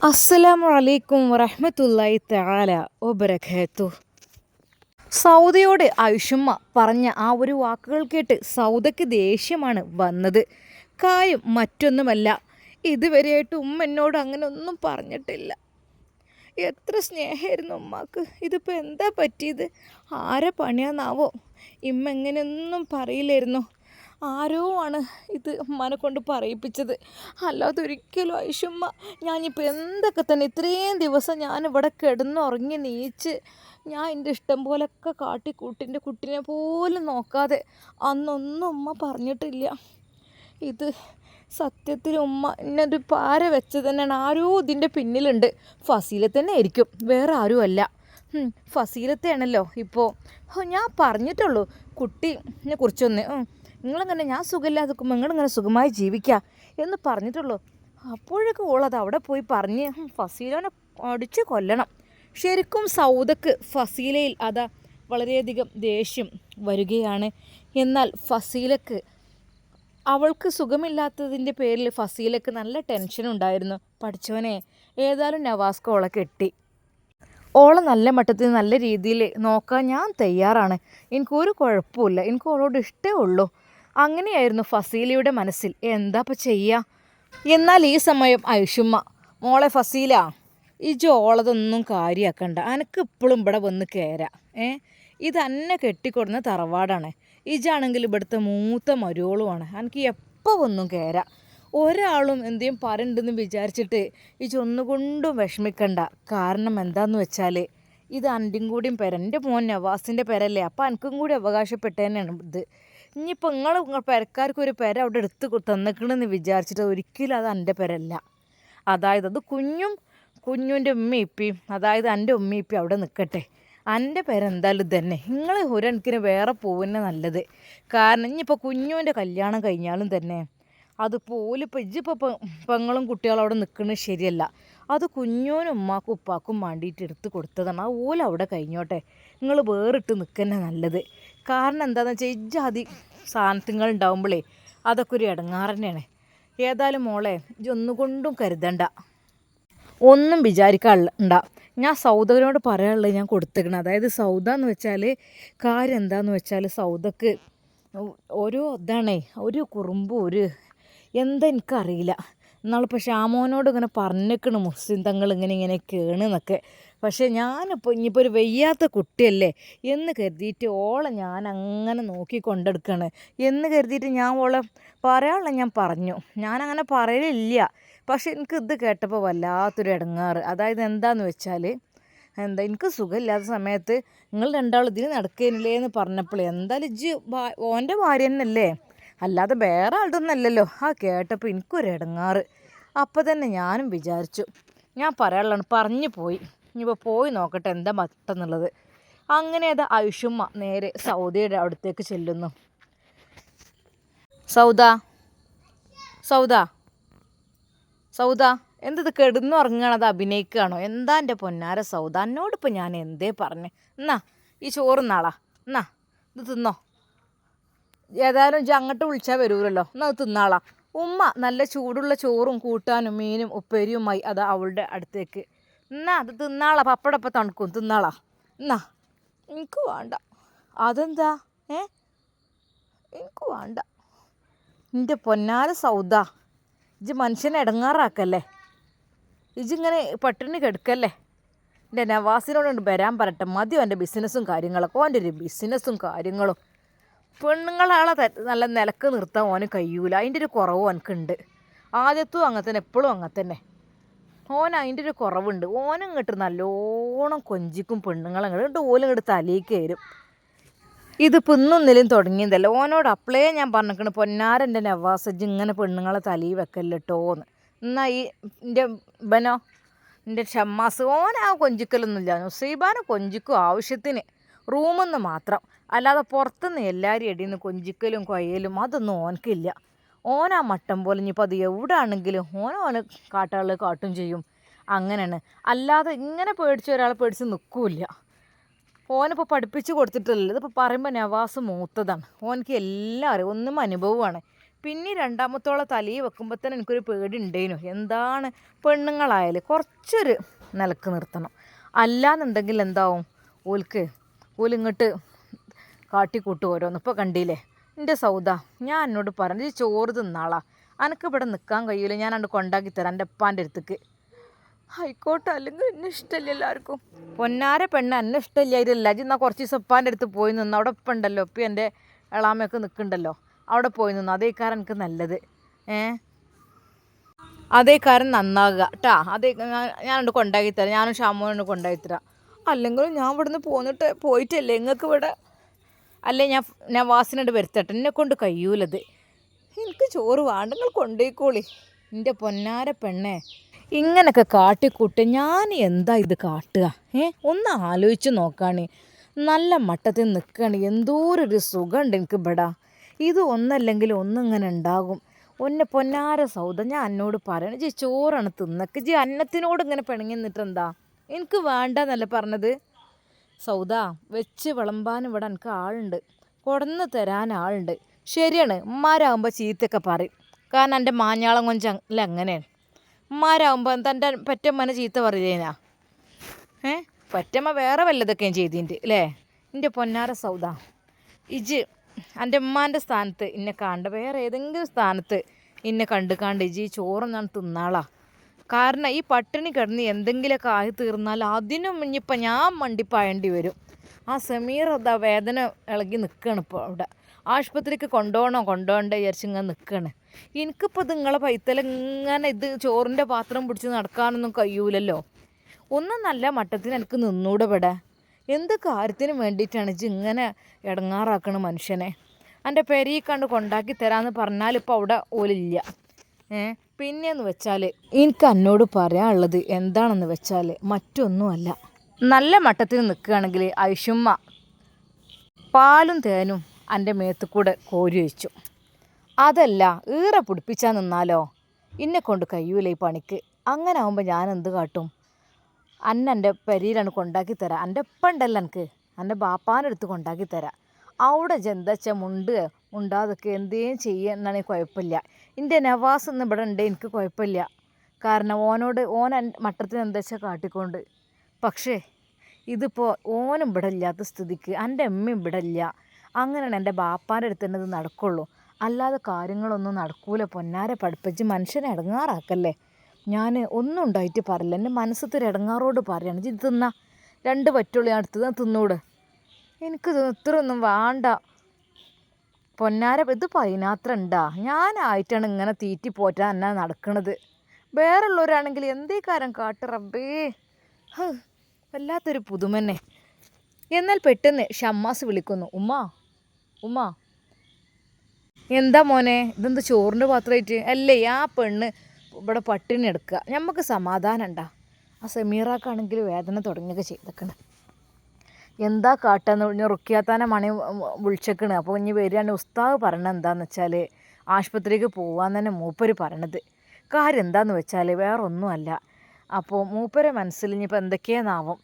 അസ്സലാമു അലൈക്കും വറഹ്മത്തുള്ളാഹി തആല വബറകാതുഹു. സൗദയോട് ഐഷുമ്മ പറഞ്ഞ ആ ഒരു വാക്കുകൾ കേട്ട് സൗദയ്ക്ക് ദേഷ്യമാണ് വന്നത്. കാര്യം മറ്റൊന്നുമല്ല, ഇതുവരെയായിട്ട് ഉമ്മ എന്നോട് അങ്ങനെ ഒന്നും പറഞ്ഞിട്ടില്ല. എത്ര സ്നേഹമായിരുന്നു ഉമ്മാക്ക്. ഇതിപ്പോൾ എന്താ പറ്റിയത്? ആരെ പണിയാന്നാവോ? ഇമ്മ എങ്ങനെയൊന്നും പറയില്ലായിരുന്നു. ആരോ ആണ് ഇത് ഉമ്മാനെ കൊണ്ട് പറയിപ്പിച്ചത്. അല്ലാതെ ഒരിക്കലും ഐഷുമ്മ, ഞാനിപ്പോൾ എന്തൊക്കെ തന്നെ ഇത്രയും ദിവസം ഞാനിവിടെ കിടന്നുറങ്ങി നീച്ച് ഞാൻ എൻ്റെ ഇഷ്ടം പോലൊക്കെ കാട്ടിക്കൂട്ടിൻ്റെ കുട്ടീനെ പോലും നോക്കാതെ അന്നൊന്നും ഉമ്മ പറഞ്ഞിട്ടില്ല. ഇത് സത്യത്തിൽ ഉമ്മ എന്നൊരു പാര വെച്ചത് തന്നെയാണ്. ആരോ ഇതിൻ്റെ പിന്നിലുണ്ട്. ഫസീലത്ത് തന്നെ ആയിരിക്കും, വേറെ ആരുമല്ല. ഫസീലത്തെയാണല്ലോ ഇപ്പോൾ. ഞാൻ പറഞ്ഞിട്ടുള്ളൂ കുട്ടീനെ കുറിച്ചൊന്ന്, നിങ്ങളങ്ങനെ ഞാൻ സുഖമില്ലാതെ നിൽക്കുമ്പോൾ നിങ്ങളിങ്ങനെ സുഖമായി ജീവിക്കുക എന്ന് പറഞ്ഞിട്ടുള്ളൂ. അപ്പോഴൊക്കെ ഓളത് അവിടെ പോയി പറഞ്ഞ് ഫസീലനെ അടിച്ച് കൊല്ലണം. ശരിക്കും സൗദക്ക് ഫസീലയിൽ അതാ വളരെയധികം ദേഷ്യം വരികയാണ്. എന്നാൽ ഫസീലക്ക്, അവൾക്ക് സുഖമില്ലാത്തതിൻ്റെ പേരിൽ ഫസീലക്ക് നല്ല ടെൻഷനുണ്ടായിരുന്നു. പഠിച്ചവനെ, ഏതായാലും നവാസ്ക ഓളെ കെട്ടി. ഓളെ നല്ല മട്ടത്തിൽ നല്ല രീതിയിൽ നോക്കാൻ ഞാൻ തയ്യാറാണ്. എനിക്കൊരു കുഴപ്പമില്ല, എനിക്ക് ഓളോട് ഇഷ്ടമേ ഉള്ളൂ. അങ്ങനെയായിരുന്നു ഫസീലയുടെ മനസ്സിൽ. എന്താ ഇപ്പം ചെയ്യുക? എന്നാൽ ഈ സമയം ഐഷുമ്മ, മോളെ ഫസീല, ഇജ് ഓളതൊന്നും കാര്യമാക്കണ്ട. അനക്ക് ഇപ്പോഴും ഇവിടെ വന്ന് കയറാം. ഇത് എന്നെ കെട്ടിക്കൊടുന്ന തറവാടാണ്. ഇജാണെങ്കിൽ ഇവിടുത്തെ മൂത്ത മരുവളുമാണ്. എനിക്ക് എപ്പോൾ വന്നും കയറാം. ഒരാളും എന്തെങ്കിലും പറയുന്നുണ്ടെന്ന് വിചാരിച്ചിട്ട് ഇജൊന്നുകൊണ്ടും വിഷമിക്കണ്ട. കാരണം എന്താണെന്ന് വെച്ചാൽ ഇത് അൻ്റെയും കൂടിയും പേര, എൻ്റെ മോൻ നവാസിൻ്റെ പേരല്ലേ. അപ്പോൾ എനിക്കും കൂടി അവകാശപ്പെട്ട തന്നെയാണ് ഇത്. ഇനിയിപ്പോൾ നിങ്ങൾ പെരക്കാർക്കൊരു പേര അവിടെ എടുത്ത് തന്നിക്കണമെന്ന് വിചാരിച്ചിട്ട് ഒരിക്കലും അത് എൻ്റെ പേരല്ല. അതായത് അത് കുഞ്ഞുൻ്റെ ഉമ്മയിപ്പയും, അതായത് എൻ്റെ ഉമ്മയിപ്പയും അവിടെ നിൽക്കട്ടെ. എൻ്റെ പേരെന്തായാലും തന്നെ. നിങ്ങൾ ഒരെണക്കിന് വേറെ പോകുന്നത് നല്ലത്. കാരണം ഇനിയിപ്പോൾ കുഞ്ഞുവിൻ്റെ കല്യാണം കഴിഞ്ഞാലും തന്നെ അത് പോലിപ്പോൾ ഇജ്ജിപ്പോൾ പെങ്ങളും കുട്ടികളും അവിടെ നിൽക്കുന്നത് ശരിയല്ല. അത് കുഞ്ഞോനും ഉമ്മാക്കും ഉപ്പാക്കും വേണ്ടിയിട്ട് എടുത്ത് കൊടുത്തതാണ്. ആ ഓല അവിടെ കഴിഞ്ഞോട്ടെ. നിങ്ങൾ വേറിട്ട് നിൽക്കുന്നത് നല്ലത്. കാരണം എന്താണെന്ന് വെച്ചാൽ ഇജ്ജാതി സാധനങ്ങൾ ഉണ്ടാവുമ്പോഴേ അതൊക്കെ ഒരു ഇടങ്ങാറ് തന്നെയാണ്. ഏതായാലും മോളെ, ഇജൊന്നുകൊണ്ടും കരുതണ്ട, ഒന്നും വിചാരിക്കാണ്ട. ഞാൻ സൗദനോട് പറയാനുള്ളത് ഞാൻ കൊടുത്തേക്കണം. അതായത് സൗദ എന്ന് വെച്ചാൽ കാര്യം എന്താണെന്ന് വെച്ചാൽ സൗദക്ക് ഓരോ ഇതാണേ, ഒരു കുറുമ്പും ഒരു എന്താ എനിക്കറിയില്ല. എന്നാളിപ്പോൾ ഷാമോനോട് ഇങ്ങനെ പറഞ്ഞേക്കണം മുസ്ലിം തങ്ങൾ ഇങ്ങനെയൊക്കെയാണ് എന്നൊക്കെ. പക്ഷേ ഞാനിപ്പോൾ ഇനിയിപ്പോൾ ഒരു വയ്യാത്ത കുട്ടിയല്ലേ എന്ന് കരുതിയിട്ട് ഓളെ ഞാൻ അങ്ങനെ നോക്കി കൊണ്ടെടുക്കുകയാണ് എന്ന് കരുതിയിട്ട് ഞാൻ ഓളെ പറയാനുള്ള ഞാൻ പറഞ്ഞു. ഞാനങ്ങനെ പറയലില്ല. പക്ഷെ എനിക്ക് ഇത് കേട്ടപ്പോൾ വല്ലാത്തൊരു ഇടങ്ങാറ്. അതായത് എന്താന്ന് വെച്ചാൽ, എനിക്ക് സുഖമില്ലാത്ത സമയത്ത് നിങ്ങൾ രണ്ടാളും ഇതിന് നടക്കുന്നില്ലേ എന്ന് പറഞ്ഞപ്പോൾ എന്തായാലും ഇജ്ജ് ഓൻ്റെ ഭാര്യ തന്നെയല്ലേ, അല്ലാതെ വേറെ ആളുടെയൊന്നല്ലല്ലോ. ആ കേട്ടപ്പോൾ എനിക്കൊരു ഇടങ്ങാറ്. അപ്പോൾ തന്നെ ഞാനും വിചാരിച്ചു, ഞാൻ പറയാനുള്ളതാണ്, പറഞ്ഞു പോയി. ഇനിയിപ്പോൾ പോയി നോക്കട്ടെ എന്താ മട്ടെന്നുള്ളത്. അങ്ങനെ അത് ഐഷുമ്മ നേരെ സൗദയുടെ അടുത്തേക്ക് ചെല്ലുന്നു. സൗദ, സൗദ, സൗദ, എന്തത് കിടന്നുറങ്ങണത് അഭിനയിക്കുകയാണോ? എന്താ എൻ്റെ പൊന്നാര സൗദ, എന്നോടിപ്പോൾ ഞാൻ എന്തേ പറഞ്ഞേ? എന്നാ ഈ ചോറുന്നാളാ, എന്നാ ഇത് തിന്നോ. ഏതായാലും ഇജ്ജ് അങ്ങോട്ട് വിളിച്ചാൽ വരൂലല്ലോ, എന്നാൽ അത് തിന്നാളാ. ഉമ്മ നല്ല ചൂടുള്ള ചോറും കൂട്ടാനും മീനും ഉപ്പേരിയുമായി അത് അവളുടെ അടുത്തേക്ക്. എന്നാ അത് തിന്നാളാ, പപ്പടപ്പം തണുക്കും, തിന്നാളാ. എന്നാ എനിക്ക് വേണ്ട. അതെന്താ? എനിക്ക് വേണ്ട. എൻ്റെ പൊന്നാര സൗദ, ഇജ്ജ് മനുഷ്യനെ ഇടങ്ങാറാക്കല്ലേ. ഇജ്ജിങ്ങനെ പട്ടിണി കെടുക്കല്ലേ. എൻ്റെ നവാസിനോട് വരാൻ പറട്ടെ. മതിയോ എൻ്റെ ബിസിനസ്സും കാര്യങ്ങളൊക്കെ. ഓൻ്റെ ഒരു ബിസിനസ്സും കാര്യങ്ങളും. പെണ്ണുങ്ങളാളെ നല്ല നിലക്ക് നിർത്താൻ ഓന് കഴിയൂല. അതിൻ്റെ ഒരു കുറവ് ഓനക്കുണ്ട്. ആദ്യത്തും അങ്ങനെ തന്നെ, എപ്പോഴും അങ്ങനെ തന്നെ. അതിൻ്റെ ഒരു കുറവുണ്ട്. ഓനിങ്ങോട്ട് നല്ലോണം കൊഞ്ചിക്കും പെണ്ണുങ്ങളെ. ഇങ്ങോട്ട് ഓലിങ്ങോട്ട് തലയിൽ കയറും. ഇത് പിന്നൊന്നിലും തുടങ്ങിയതല്ല. ഓനോട് അപ്പളേ ഞാൻ പറഞ്ഞിരിക്കണ, പൊന്നാരൻ്റെ നവാസജ് ഇങ്ങനെ പെണ്ണുങ്ങളെ തലയിൽ വെക്കല്ലിട്ടോന്ന്. എന്നാൽ ഈ എൻ്റെ ബനോ, എൻ്റെ ഷമ്മാസ്, ഓനാ കൊഞ്ചിക്കലൊന്നുമില്ല. നുസൈബാനെ കൊഞ്ചിക്കും ആവശ്യത്തിന്, റൂമിൽ നിന്ന് മാത്രം. അല്ലാതെ പുറത്തുനിന്ന് എല്ലാവരും ഇടയിൽ കൊഞ്ചിക്കലും കൊയ്യലും അതൊന്നും ഓനക്കില്ല. ഓനാ മട്ടം പോലെ ഇനിയിപ്പോൾ അത് എവിടെ ആണെങ്കിലും ഓന് കാട്ടാള് കാട്ടും ചെയ്യും. അങ്ങനെയാണ്. അല്ലാതെ ഇങ്ങനെ പേടിച്ച് ഒരാളെ പേടിച്ച് നിൽക്കില്ല. ഓനിപ്പോൾ പഠിപ്പിച്ച് കൊടുത്തിട്ടില്ല. ഇതിപ്പോൾ പറയുമ്പോൾ നവാസ് മൂത്തതാണ്. ഓനക്ക് എല്ലാം അറിയാം, ഒന്നും അനുഭവമാണ്. പിന്നെ രണ്ടാമത്തോളം തലയിൽ വെക്കുമ്പോൾ തന്നെ എനിക്കൊരു പേടി ഉണ്ടായിരുന്നു. എന്താണ് പെണ്ണുങ്ങളായാൽ കുറച്ചൊരു നിലക്ക് നിർത്തണം, അല്ലാന്നുണ്ടെങ്കിൽ എന്താവും ഓലിങ്ങോട്ട് കാട്ടിക്കൂട്ട് ഓരോന്ന്. ഇപ്പോൾ കണ്ടില്ലേ എൻ്റെ സൗദ, ഞാൻ എന്നോട് പറഞ്ഞു ചോറ് തിന്നാളാ, അനക്ക് ഇവിടെ നിൽക്കാൻ കഴിയില്ല, ഞാൻ അണ്ട് കൊണ്ടാക്കി തരാം എൻ്റെ ഉപ്പാൻ്റെ അടുത്തേക്ക്. ആയിക്കോട്ടെ, അല്ലെങ്കിൽ എന്നെ ഇഷ്ടമല്ല എല്ലാവർക്കും. പൊന്നാര പെണ്ണ് എന്നെ ഇഷ്ടമില്ലായിരുന്നില്ല, എന്നാൽ കുറച്ച് ദിവസം ഉപ്പാൻ്റെ അടുത്ത് പോയി നിന്ന്, അവിടെ ഉപ്പ ഉണ്ടല്ലോ, ഉപ്പ എൻ്റെ എളാമയൊക്കെ നിൽക്കുന്നുണ്ടല്ലോ, അവിടെ പോയി നിന്നു. അതേ കാരണം എനിക്ക് നല്ലത്. അതേ കാരണം നന്നാകുക കേട്ടാ. അതേ ഞാനോട് കൊണ്ടാക്കി തരാം, ഞാനും ഷാമോനോട് കൊണ്ടാക്കി തരാം. അല്ലെങ്കിലും ഞാൻ ഇവിടുന്ന് പോയിട്ടല്ലേ നിങ്ങൾക്ക് ഇവിടെ, അല്ലേ ഞാൻ വാസിനോട് വരുത്തട്ടെ, എന്നെ കൊണ്ട് കഴിയൂലത്. എനിക്ക് ചോറ് വേണ്ട, നിങ്ങൾ കൊണ്ടുപോയിക്കോളി. എൻ്റെ പൊന്നാര പെണ്ണെ, ഇങ്ങനൊക്കെ കാട്ടിക്കൂട്ട് ഞാൻ എന്താ ഇത് കാട്ടുക? ഒന്ന് ആലോചിച്ച് നോക്കാണ്. നല്ല മട്ടത്തിൽ നിൽക്കുകയാണ്, എന്തോരൊരു സുഖമുണ്ട് എനിക്ക് ഇവിടെ. ഇത് ഒന്നല്ലെങ്കിൽ ഒന്നിങ്ങനെ ഉണ്ടാകും. പൊന്നാര സൗദ, ഞാൻ എന്നോട് പറയണം, ജി ചോറാണ് തിന്നക്ക്, ജി അന്നത്തിനോട് ഇങ്ങനെ പിണങ്ങി നിന്നിട്ട് എന്താ? എനിക്ക് വേണ്ടെന്നല്ല പറഞ്ഞത് സൗദ. വെച്ച് വിളമ്പാനും ഇവിടെ എനിക്ക് ആളുണ്ട്, കൊടന്ന് തരാൻ ആളുണ്ട്. ശരിയാണ്, ഉമ്മാരാകുമ്പോൾ ചീത്തയൊക്കെ പറയും, കാരണം എൻ്റെ മാഞ്ഞാളം കൊഞ്ചല്ല അങ്ങനെയാണ്. ഉമ്മാരാകുമ്പോൾ തൻ്റെ പെറ്റമ്മനെ ചീത്ത പറയേനാ? പെറ്റമ്മ വേറെ വല്ലതൊക്കെയും ചെയ്തിട്ടുണ്ട് അല്ലേ? എൻ്റെ പൊന്നാര സൗദ, എൻ്റെ ഉമ്മാൻ്റെ സ്ഥാനത്ത് ഇന്നെ കണ്ട വേറെ ഏതെങ്കിലും സ്ഥാനത്ത് ഇന്നെ കണ്ട് ഇജി ചോറ് ഞാൻ തിന്നാളാ. കാരണം ഈ പട്ടിണി കിടന്ന് എന്തെങ്കിലുമൊക്കെ ആയി തീർന്നാൽ അതിനും ഇനിയിപ്പോൾ ഞാൻ മണ്ടിപ്പായേണ്ടി വരും. ആ സമീർ വേദന ഇളകി നിൽക്കുകയാണ് ഇപ്പോൾ അവിടെ. ആശുപത്രിക്ക് കൊണ്ടുപോകണ്ടേ വിചാരിച്ചിങ്ങനെ നിൽക്കുകയാണ്. എനിക്കിപ്പോൾ ഇത് നിങ്ങളെ പൈത്തലിങ്ങനെ ഇത് ചോറിൻ്റെ പാത്രം പിടിച്ച് നടക്കാനൊന്നും കഴിയൂലല്ലോ. ഒന്നും നല്ല മട്ടത്തിന് എനിക്ക് നിന്നൂടെ ഇവിടെ. എന്ത് കാര്യത്തിന് വേണ്ടിയിട്ടാണ് ഇങ്ങനെ ഇടങ്ങാറാക്കണ മനുഷ്യനെ? എൻ്റെ പെരയിൽ കണ്ട് കൊണ്ടാക്കി തരാമെന്ന് പറഞ്ഞാൽ ഇപ്പോൾ അവിടെ ഓലില്ല. പിന്നെയെന്ന് വെച്ചാൽ എനിക്ക് എന്നോട് പറയാനുള്ളത് എന്താണെന്ന് വെച്ചാൽ മറ്റൊന്നുമല്ല, നല്ല മട്ടത്തിന് നിൽക്കുകയാണെങ്കിൽ ഐഷുമ്മ പാലും തേനും എൻ്റെ മേത്ത് കൂടെ കോരി ഒഴിച്ചു. അതല്ല ഈറ പിടിപ്പിച്ചാൽ നിന്നാലോ എന്നെ കൊണ്ട് കഴിയൂല ഈ പണിക്ക്. അങ്ങനെ ആകുമ്പോൾ ഞാൻ എന്ത് കാട്ടും? എൻ്റെ പെരയിലാണ് കൊണ്ടാക്കി തരാം, എൻ്റെ ഉപ്പ ഉണ്ടല്ലോ എനിക്ക്, എൻ്റെ ബാപ്പാൻ്റെ അടുത്ത് കൊണ്ടാക്കി തരാം. അവിടെ ജന്തച്ച മുണ്ടാതൊക്കെ എന്തേലും ചെയ്യുകയാണെങ്കിൽ കുഴപ്പമില്ല. എൻ്റെ നവാസ് ഒന്നും ഇവിടെ ഉണ്ട്, എനിക്ക് കുഴപ്പമില്ല. കാരണം ഓൻ മട്ടത്തിന് എന്താ വെച്ചാൽ കാട്ടിക്കൊണ്ട്. പക്ഷേ ഇതിപ്പോൾ ഓനും ഇവിടെ ഇല്ലാത്ത സ്ഥിതിക്ക് എൻ്റെ അമ്മയും ഇവിടെ ഇല്ല. അങ്ങനെയാണ് എൻ്റെ ബാപ്പാൻ്റെ അടുത്ത് തന്നെ ഇത് നടക്കുള്ളൂ, അല്ലാതെ കാര്യങ്ങളൊന്നും നടക്കൂല. പൊന്നാരെ പഠിപ്പിച്ച് മനുഷ്യനെ ഇടങ്ങാറാക്കല്ലേ. ഞാൻ ഒന്നും ഉണ്ടായിട്ട് പറയില്ല, എൻ്റെ മനസ്സത്തൊരു ഇടങ്ങാറോട് പറയാണ്, ഇത് തിന്നാ 2 പറ്റുള്ളൂ, ഞാൻ അടുത്ത് തിന്നൂടെ, എനിക്ക് ഇത്രയൊന്നും വേണ്ട. പൊന്നാര ഇത് പതിനാത്രണ്ടാ, ഞാനായിട്ടാണ് ഇങ്ങനെ തീറ്റി പോറ്റാൻ എന്നാ നടക്കണത്. വേറുള്ളവരാണെങ്കിൽ എന്തേ കാരം കാട്ട് റബ്ബേ. വല്ലാത്തൊരു പുതുമന്നെ. എന്നാൽ പെട്ടെന്ന് ഷമ്മാസ് വിളിക്കുന്നു, ഉമ്മ. എന്താ മോനെ, ഇതെന്ത് ചോറിൻ്റെ പാത്രമായിട്ട്? അല്ലേ ആ പെണ്ണ് ഇവിടെ പട്ടിണി എടുക്കുക, നമുക്ക് സമാധാനം ഉണ്ടാ? ആ സമീറാക്കാണെങ്കിൽ വേദന തുടങ്ങിയൊക്കെ ചെയ്തേക്കണ്. എന്താ കാട്ടാന്ന് പറഞ്ഞാൽ റുക്കിയാത്താനെ മണി വിളിച്ചേക്കണ്. അപ്പോൾ ഇനി വരികയാണ്. ഉസ്താദ് പറയണത് എന്താണെന്ന് വെച്ചാൽ ആശുപത്രിക്ക് പോകാമെന്ന് തന്നെ മൂപ്പര് പറയണത്. കാര്യം എന്താണെന്ന് വെച്ചാൽ വേറെ ഒന്നുമല്ല. അപ്പോൾ മൂപ്പരെ മനസ്സിൽ ഇനിയിപ്പോൾ എന്തൊക്കെയാണെന്നാവും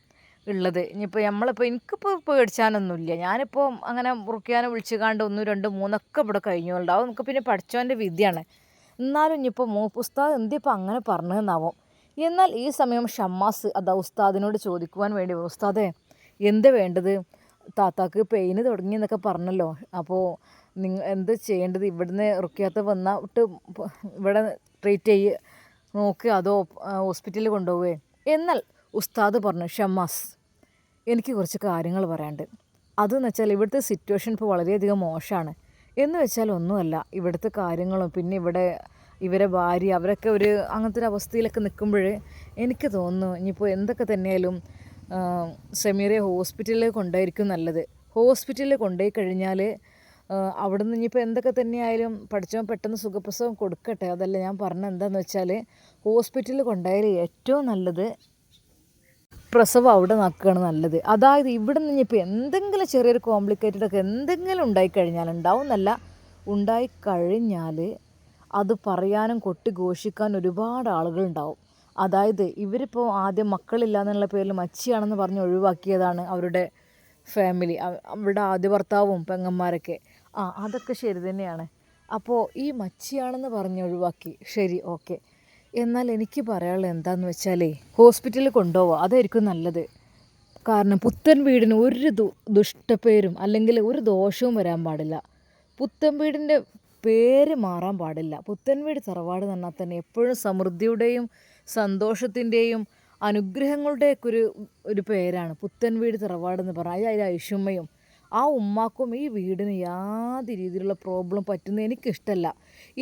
ഉള്ളത്. ഇനിയിപ്പോൾ എനിക്കിപ്പോൾ പേടിച്ചാനൊന്നുമില്ല. ഞാനിപ്പോൾ അങ്ങനെ റുക്കിയാനെ വിളിച്ചുകാണ്ട് 1, 2, 3 ഇവിടെ കഴിഞ്ഞുകൊണ്ടാവും. നമുക്ക് പിന്നെ പഠിച്ചവൻ്റെ വിദ്യയാണ്. എന്നാലും ഇനിയിപ്പോൾ ഉസ്താദ് എന്തിപ്പോൾ അങ്ങനെ പറഞ്ഞതെന്നാവും. എന്നാൽ ഈ സമയം ഷമ്മാസ് ഉസ്താദിനോട് ചോദിക്കുവാൻ വേണ്ടി, ഉസ്താദേ എന്ത് വേണ്ടത്? താത്താക്ക് പെയിന് തുടങ്ങി എന്നൊക്കെ പറഞ്ഞല്ലോ, അപ്പോൾ നിങ്ങൾ എന്ത് ചെയ്യേണ്ടത്? ഇവിടുന്ന് റുക്കിയാത്ത വന്നിട്ട് ഇവിടെ ട്രീറ്റ് നോക്കുക, അതോ ഹോസ്പിറ്റലിൽ കൊണ്ടുപോവേ? എന്നാൽ ഉസ്താദ് പറഞ്ഞു, ഷമ്മാസ് എനിക്ക് കുറച്ച് കാര്യങ്ങൾ പറയാനുണ്ട്. അതെന്ന് വെച്ചാൽ ഇവിടുത്തെ സിറ്റുവേഷൻ ഇപ്പോൾ വളരെയധികം മോശമാണ്. എന്ന് വെച്ചാൽ ഒന്നുമല്ല, ഇവിടുത്തെ കാര്യങ്ങളും പിന്നെ ഇവരെ ഭാര്യ അവരൊക്കെ അങ്ങനത്തെ ഒരു അവസ്ഥയിലൊക്കെ നിൽക്കുമ്പോൾ എനിക്ക് തോന്നുന്നു ഇനിയിപ്പോൾ എന്തൊക്കെ തന്നെയായാലും സമീറെ ഹോസ്പിറ്റലിൽ കൊണ്ടായിരിക്കും നല്ലത്. ഹോസ്പിറ്റലിൽ കൊണ്ടുപോയി കഴിഞ്ഞാൽ അവിടെ നിന്ന് ഇനിയിപ്പോൾ എന്തൊക്കെ തന്നെയായാലും പഠിച്ചവൻ പെട്ടെന്ന് സുഖപ്രസവം കൊടുക്കട്ടെ. അതല്ല ഞാൻ പറഞ്ഞത് എന്താണെന്ന് വെച്ചാൽ ഹോസ്പിറ്റലിൽ കൊണ്ടുപോയാൽ ഏറ്റവും നല്ലത് പ്രസവം അവിടെ നടക്കുകയാണ് നല്ലത്. അതായത് ഇവിടെ നിന്ന് ഇനിയിപ്പോൾ എന്തെങ്കിലും ചെറിയൊരു കോംപ്ലിക്കേറ്റഡൊക്കെ എന്തെങ്കിലും ഉണ്ടായിക്കഴിഞ്ഞാൽ അത് പറയാനും കൊട്ടിഘോഷിക്കാനും ഒരുപാട് ആളുകളുണ്ടാവും. അതായത് ഇവരിപ്പോൾ ആദ്യം മക്കളില്ല എന്നുള്ള പേരിൽ മച്ചിയാണെന്ന് പറഞ്ഞ് ഒഴിവാക്കിയതാണ് അവരുടെ ഫാമിലി, അവരുടെ ആദ്യ ഭർത്താവും പെങ്ങന്മാരൊക്കെ. അതൊക്കെ ശരി തന്നെയാണ്. അപ്പോൾ ഈ മച്ചിയാണെന്ന് പറഞ്ഞ് ഒഴിവാക്കി. ശരി, ഓക്കെ. എന്നാൽ എനിക്ക് പറയാനുള്ളത് എന്താണെന്ന് വെച്ചാലേ, ഹോസ്പിറ്റലിൽ കൊണ്ടുപോവുക, അതായിരിക്കും നല്ലത്. കാരണം പുത്തൻ വീടിന് ഒരു ദുഷ്ടപ്പേരും അല്ലെങ്കിൽ ഒരു ദോഷവും വരാൻ പാടില്ല. പുത്തൻ വീടിൻ്റെ പേര് മാറാൻ പാടില്ല. പുത്തൻ വീട് തറവാട് എന്ന് പറഞ്ഞാൽ തന്നെ എപ്പോഴും സമൃദ്ധിയുടെയും സന്തോഷത്തിൻ്റെയും അനുഗ്രഹങ്ങളുടെയൊക്കെ ഒരു പേരാണ് പുത്തൻ വീട് തറവാടെന്ന് പറഞ്ഞാൽ. അതിൽ ഐഷുമ്മയും ആ ഉമ്മാക്കും ഈ വീടിന് യാതൊരു രീതിയിലുള്ള പ്രോബ്ലം പറ്റുന്നത് എനിക്കിഷ്ടമല്ല.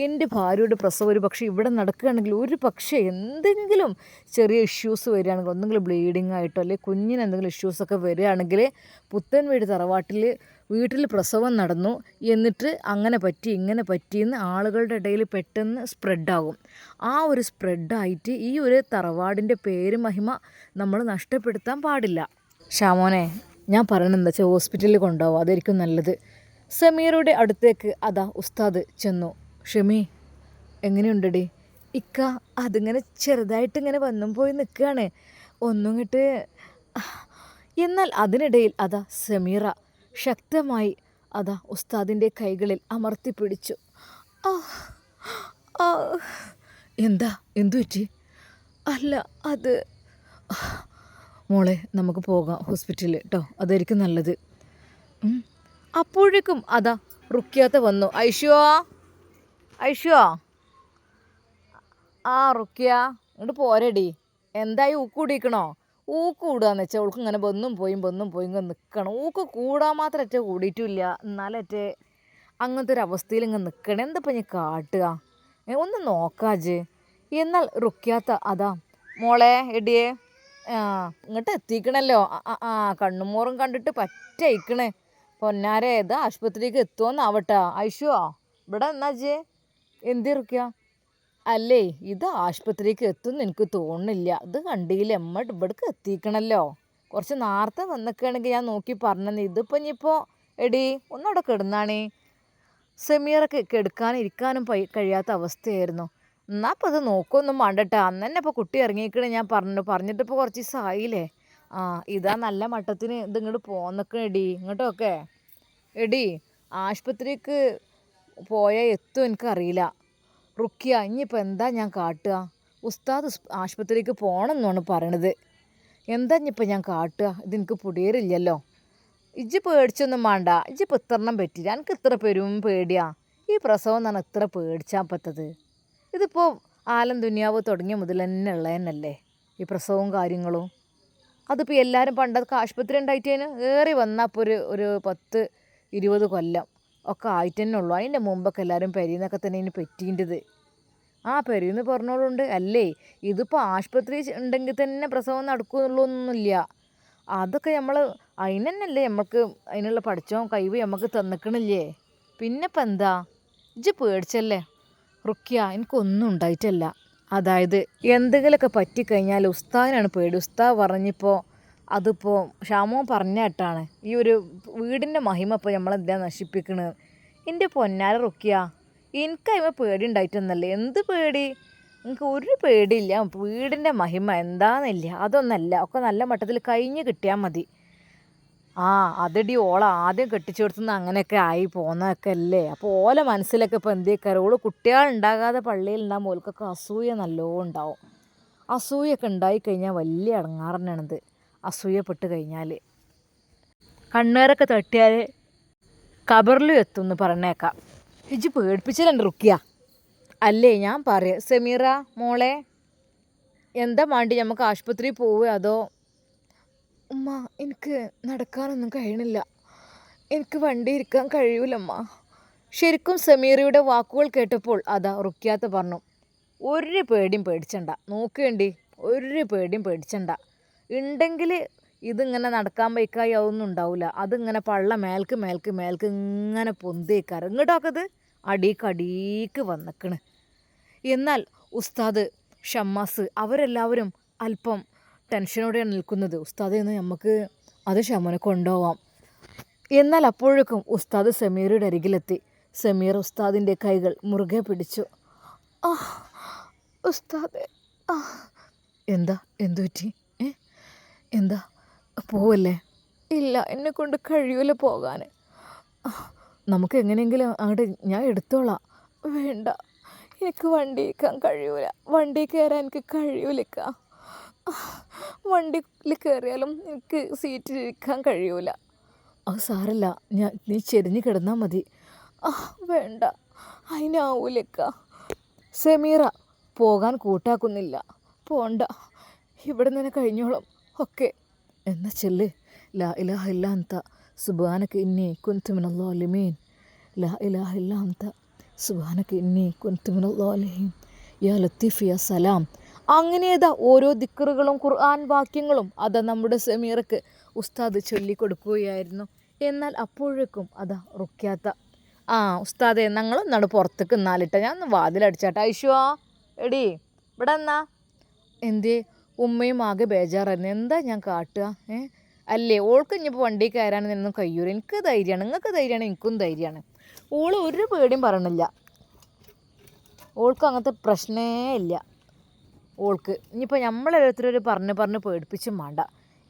എൻ്റെ ഭാര്യയുടെ പ്രസവം ഒരു പക്ഷേ ഇവിടെ നടക്കുകയാണെങ്കിൽ ഒരു പക്ഷേ എന്തെങ്കിലും ചെറിയ ഇഷ്യൂസ് വരികയാണെങ്കിൽ, ഒന്നെങ്കിലും ബ്ലീഡിങ് ആയിട്ടോ അല്ലെങ്കിൽ കുഞ്ഞിന് എന്തെങ്കിലും ഇഷ്യൂസൊക്കെ വരികയാണെങ്കിൽ പുത്തൻ വീട് തറവാട്ടിൽ വീട്ടിൽ പ്രസവം നടന്നു എന്നിട്ട് അങ്ങനെ പറ്റി ഇങ്ങനെ പറ്റിയെന്ന് ആളുകളുടെ ഇടയിൽ പെട്ടെന്ന് സ്പ്രെഡാകും. ആ ഒരു സ്പ്രെഡായിട്ട് ഈ ഒരു തറവാടിൻ്റെ പേര് മഹിമ നമ്മൾ നഷ്ടപ്പെടുത്താൻ പാടില്ല. ഷാമോനെ, ഞാൻ പറയണെന്താ വെച്ചാൽ ഹോസ്പിറ്റലിൽ കൊണ്ടുപോകും, അതായിരിക്കും നല്ലത്. സമീറയുടെ അടുത്തേക്ക് അതാ ഉസ്താദ് ചെന്നു. ഷമി, എങ്ങനെയുണ്ടടി? ഇക്ക അതിങ്ങനെ ചെറുതായിട്ടിങ്ങനെ വന്നും പോയി നിൽക്കുകയാണ്, ഒന്നും ഇങ്ങോട്ട്. എന്നാൽ അതിനിടയിൽ അതാ സമീറ ശക്തമായി അതാ ഉസ്താദിൻ്റെ കൈകളിൽ അമർത്തി പിടിച്ചു. എന്താ, എന്തു പറ്റി? അല്ല, അത് മോളെ, നമുക്ക് പോകാം ഹോസ്പിറ്റലിൽ കേട്ടോ, അതായിരിക്കും നല്ലത്. അപ്പോഴേക്കും അതാ റുക്കിയാത്ത വന്നു. ഐഷുവോ ആ റുക്കിയ, ഇങ്ങോട്ട് പോരടി. എന്തായി ഊക്ക് കൂടിക്കണോ? ഊക്ക് കൂടുകയെന്ന് വെച്ചാൽ അവൾക്ക് ഇങ്ങനെ ബൊന്നും പോയി ഇങ്ങനെ നിൽക്കണം. ഊക്ക് കൂടാൻ മാത്രം ഒറ്റ കൂടിയിട്ടില്ല, എന്നാലൊറ്റ അങ്ങനത്തെ ഒരു അവസ്ഥയിൽ ഇങ്ങനെ നിൽക്കണം. എന്തപ്പം ഞാൻ കാട്ടുക? ഒന്ന് നോക്കാജ്. എന്നാൽ റുക്കിയാത്ത അതാ, മോളെ എടിയേ, ഇങ്ങോട്ട് എത്തിക്കണല്ലോ. കണ്ണുമോറും കണ്ടിട്ട് പറ്റയിക്കണേ. പൊന്നാരെ, ഇത് ആശുപത്രിക്ക് എത്തുമെന്നാവട്ടെ. ഐഷുവോ, ഇവിടെ എന്നാജ്? എന്തിറിക്കുക? അല്ലേ, ഇത് ആശുപത്രിക്ക് എത്തുമെന്ന് എനിക്ക് തോന്നുന്നില്ല. ഇത് കണ്ടില്ല, ഇവിടേക്ക് എത്തിക്കണല്ലോ. കുറച്ച് നേരത്തെ വന്നിക്കുകയാണെങ്കിൽ ഞാൻ നോക്കി പറഞ്ഞത്. ഇതിപ്പോൾ ഇനിയിപ്പോൾ എടി ഒന്നവിടെ കിടന്നാണേ. സമീറക്ക് കെടുക്കാനും ഇരിക്കാനും കഴിയാത്ത അവസ്ഥയായിരുന്നു. എന്നാൽ അപ്പോൾ അത് നോക്കൊന്നും വേണ്ടട്ടെ, അന്ന് തന്നെ ഇപ്പോൾ കുട്ടി ഇറങ്ങിക്കണേ. ഞാൻ പറഞ്ഞിട്ടിപ്പോൾ കുറച്ച് ദിവസം ആയില്ലേ. ഇതാ നല്ല മട്ടത്തിന് ഇത് ഇങ്ങോട്ട് പോന്നിക്കണ എടി, ഇങ്ങോട്ടൊക്കെ. എടി, ആശുപത്രിക്ക് പോയാൽ എത്തും എനിക്കറിയില്ല. റുക്കിയ, ഇനിയിപ്പോൾ എന്താ ഞാൻ കാട്ടുക? ഉസ്താദ് ആശുപത്രിക്ക് പോകണം എന്നാണ് പറയണത്. എന്താ ഇനിയിപ്പോൾ ഞാൻ കാട്ടുക? ഇതെനിക്ക് പുടിയറില്ലല്ലോ. ഇജ്ജ് പേടിച്ചൊന്നും വേണ്ട, ഇജ്ജിപ്പോൾ ഇത്രണ്ണം പറ്റില്ല. എനിക്ക് ഇത്ര പെരും പേടിയാ ഈ പ്രസവം എന്ന് പറഞ്ഞാൽ. ഇത്ര പേടിച്ചാൽ പറ്റത്? ഇതിപ്പോൾ ആലം ദുനിയാവ് തുടങ്ങിയ മുതൽ തന്നെ ഉള്ളതന്നല്ലേ ഈ പ്രസവവും കാര്യങ്ങളും. അതിപ്പോൾ എല്ലാവരും പണ്ടൊക്കെ ആശുപത്രി ഉണ്ടായിട്ടേന് ഏറി വന്നാൽ ഇപ്പോൾ ഒരു 10-20 കൊല്ലം ഒക്കെ ആയിട്ട് തന്നെ ഉള്ളൂ. അതിൻ്റെ മുമ്പൊക്കെ എല്ലാവരും പെരീന്നൊക്കെ തന്നെ ഇനി പറ്റീൻ്റെത്. പെരീന്ന് പറഞ്ഞോളുണ്ട്. അല്ലേ, ഇതിപ്പോൾ ആശുപത്രി ഉണ്ടെങ്കിൽ തന്നെ പ്രസവം നടക്കുന്നുള്ളൊന്നുമില്ല. അതൊക്കെ നമ്മൾ അതിന് തന്നെയല്ലേ നമുക്ക് അതിനുള്ള പഠിച്ചോ കഴിവ് നമുക്ക് തന്നിക്കണില്ലേ. പിന്നെ ഇപ്പം എന്താ? ഇജ്ജ് പേടിച്ചല്ലേ റുക്കിയ? എനിക്കൊന്നും ഉണ്ടായിട്ടല്ല. അതായത് എന്തെങ്കിലുമൊക്കെ പറ്റിക്കഴിഞ്ഞാൽ ഉസ്താദിനാണ് പേടി. ഉസ്താദ് പറഞ്ഞിപ്പോൾ അതിപ്പോൾ ഷാമോൻ പറഞ്ഞ കേട്ടാണ്, ഈ ഒരു വീടിൻ്റെ മഹിമ ഇപ്പോൾ നമ്മളെന്താ നശിപ്പിക്കണത്. എൻ്റെ പൊന്നാര റുക്കിയ, എനിക്കതിമ പേടി ഉണ്ടായിട്ടൊന്നല്ലേ. എന്ത് പേടി? എനിക്ക് ഒരു പേടിയില്ല. വീടിൻ്റെ മഹിമ എന്താന്നില്ല, അതൊന്നല്ല. ഒക്കെ നല്ല മട്ടത്തിൽ കഴിഞ്ഞ് കിട്ടിയാൽ മതി. അതടി ഓളെ ആദ്യം കെട്ടിച്ചു കൊടുത്തുനിന്ന് അങ്ങനെയൊക്കെ ആയി പോകുന്നതൊക്കെ അല്ലേ. അപ്പോൾ ഓലെ മനസ്സിലൊക്കെ ഇപ്പോൾ എന്തേക്കാരം, ഓള് കുട്ടികളുണ്ടാകാതെ പള്ളിയിൽ ഉണ്ടാകുമ്പോൾ ഓൾക്കൊക്കെ അസൂയ നല്ലോണം ഉണ്ടാവും. അസൂയൊക്കെ ഉണ്ടായിക്കഴിഞ്ഞാൽ വലിയ അടങ്ങാറ് തന്നെയാണിത്. അസൂയപ്പെട്ട് കഴിഞ്ഞാൽ കണ്ണേറൊക്കെ തട്ടിയാൽ കബറിലും എത്തും എന്ന് പറഞ്ഞേക്കാം. ഇജ്ജ് പേടിപ്പിച്ചിട്ടുണ്ട് റുക്കിയ. അല്ലേ, ഞാൻ പറയാം. സമീറ മോളെ, എന്താ വേണ്ടി? നമുക്ക് ആശുപത്രിയിൽ പോവുക അതോ? ഉമ്മ, എനിക്ക് നടക്കാനൊന്നും കഴിയണില്ല, എനിക്ക് വണ്ടി ഇരിക്കാൻ കഴിയൂലമ്മ. ശരിക്കും സമീറയുടെ വാക്കുകൾ കേട്ടപ്പോൾ അതാ റുക്കിയാത്ത പറഞ്ഞു, ഒരു പേടിയും പേടിച്ചണ്ട. നോക്കേണ്ടി, ഒരു പേടിയും പേടിച്ചണ്ട. ഉണ്ടെങ്കിൽ ഇതിങ്ങനെ നടക്കാൻ വയ്ക്കായി അതൊന്നും ഉണ്ടാവില്ല. അതിങ്ങനെ പള്ള മേൽക്ക് ഇങ്ങനെ പൊന്തേക്കാറ്. ഇങ്ങോട്ടൊക്കത് അടീക്ക് വന്നിക്കണ്. എന്നാൽ ഉസ്താദ്, ഷമ്മാസ് അവരെല്ലാവരും അല്പം ടെൻഷനോടെയാണ് നിൽക്കുന്നത്. ഉസ്താദ് എന്ന് നമുക്ക് അത് ഷമ്മനെ കൊണ്ടുപോവാം. എന്നാൽ അപ്പോഴേക്കും ഉസ്താദ് സമീറയുടെ അരികിലെത്തി. സമീർ ഉസ്താദിൻ്റെ കൈകൾ മുറുകെ പിടിച്ചു. ഉസ്താദ്, എന്താ, എന്തു പറ്റി? എന്താ, പോവല്ലേ? ഇല്ല, എന്നെക്കൊണ്ട് കഴിയൂല പോകാൻ. നമുക്ക് എങ്ങനെയെങ്കിലും അങ്ങോട്ട് ഞാൻ എടുത്തോളാം. വേണ്ട, എനിക്ക് വണ്ടി കയറാൻ കഴിയൂല, വണ്ടി കയറാൻ എനിക്ക് കഴിയൂലക്ക. വണ്ടിയിൽ കയറിയാലും എനിക്ക് സീറ്റിൽ ഇരിക്കാൻ കഴിയൂല. അത് സാരല്ല, നീ ചെരിഞ്ഞ് കിടന്നാൽ മതി. വേണ്ട, അതിനാവൂലക്ക. സമീറ പോകാൻ കൂട്ടാക്കുന്നില്ല. പോണ്ട, ഇവിടെ നിന്ന് കഴിഞ്ഞോളും ഒക്കെ. എന്നാ ചെല്ല്. ലാ ഇലാഹ ഇല്ലാ അൻത സുബ്ഹാനക ഇന്നി കുൻതു മിനൽ ളാലിമീൻ. ലാ ഇലാഹ ഇല്ലാ അൻത സുബ്ഹാനക ഇന്നി കുൻതു മിനൽ ളാലിമീൻ. യാ ലത്തീഫ് യാ സലാം. അങ്ങനെയതാ ഓരോ ദിക്റുകളും ഖുർആൻ വാക്യങ്ങളും അതാ നമ്മുടെ സമീറക്ക് ഉസ്താദ് ചൊല്ലിക്കൊടുക്കുകയായിരുന്നു. എന്നാൽ അപ്പോഴേക്കും അതാ റുക്യാത്ത, ഉസ്താദെ ഞങ്ങൾ എന്നാണ് പുറത്തേക്ക് എന്നാലിട്ട, ഞാൻ ഒന്ന് വാതിലടിച്ചാട്ടെ. ഐഷുവാ, എടി ഇവിടെ എന്നാ. എന്തേ? ഉമ്മയും ആകെ ബേജാറായിരുന്നു. എന്താ ഞാൻ കാട്ടുക? അല്ലേ, ഓൾക്ക് ഇനിയിപ്പോൾ വണ്ടി കയറാനൊന്നും കഴിയൂല. എനിക്ക് ധൈര്യമാണ്, നിങ്ങൾക്ക് ധൈര്യമാണ്, എനിക്കും ധൈര്യമാണ്. ഓൾ ഒരു പേടിയും പറയണില്ല. ഓൾക്ക് അങ്ങനത്തെ പ്രശ്നമേ ഇല്ല. ഓൾക്ക് ഇനിയിപ്പോൾ നമ്മളോരോരുത്തരൊരു പറഞ്ഞ് പേടിപ്പിച്ചും വേണ്ട.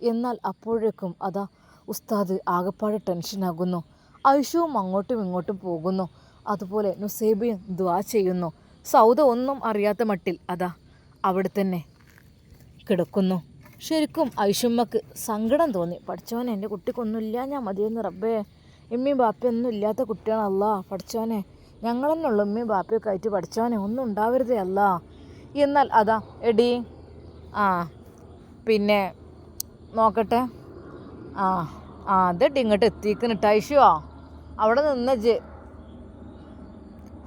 എന്നാൽ അപ്പോഴേക്കും അതാ ഉസ്താദ് ആകെപ്പാടെ ടെൻഷനാകുന്നു. ഐഷുവും അങ്ങോട്ടും ഇങ്ങോട്ടും പോകുന്നു. അതുപോലെ നുസൈബയും ദുആ ചെയ്യുന്നു. സൗദ ഒന്നും അറിയാത്ത മട്ടിൽ അതാ അവിടെ തന്നെ കിടക്കുന്നു. ശരിക്കും ഐഷുമ്മക്ക് സങ്കടം തോന്നി. പഠിച്ചോനെ, എൻ്റെ കുട്ടിക്കൊന്നുമില്ല ഞാൻ മതിയെന്ന് റബ്ബേ. ഉമ്മയും ബാപ്പയൊന്നും ഇല്ലാത്ത കുട്ടികളല്ല പഠിച്ചോനെ, ഞങ്ങൾ തന്നെ ഉള്ളു ഉമ്മയും ബാപ്പയൊക്കെ ആയിട്ട്. പഠിച്ചോനെ, ഒന്നും ഉണ്ടാവരുതേ അല്ല. എന്നാൽ അതാ എടി, പിന്നെ നോക്കട്ടെ. അതെട്ടി ഇങ്ങോട്ട് എത്തിക്കുന്നിട്ട് ഐഷുവാ, അവിടെ നിന്നജ്.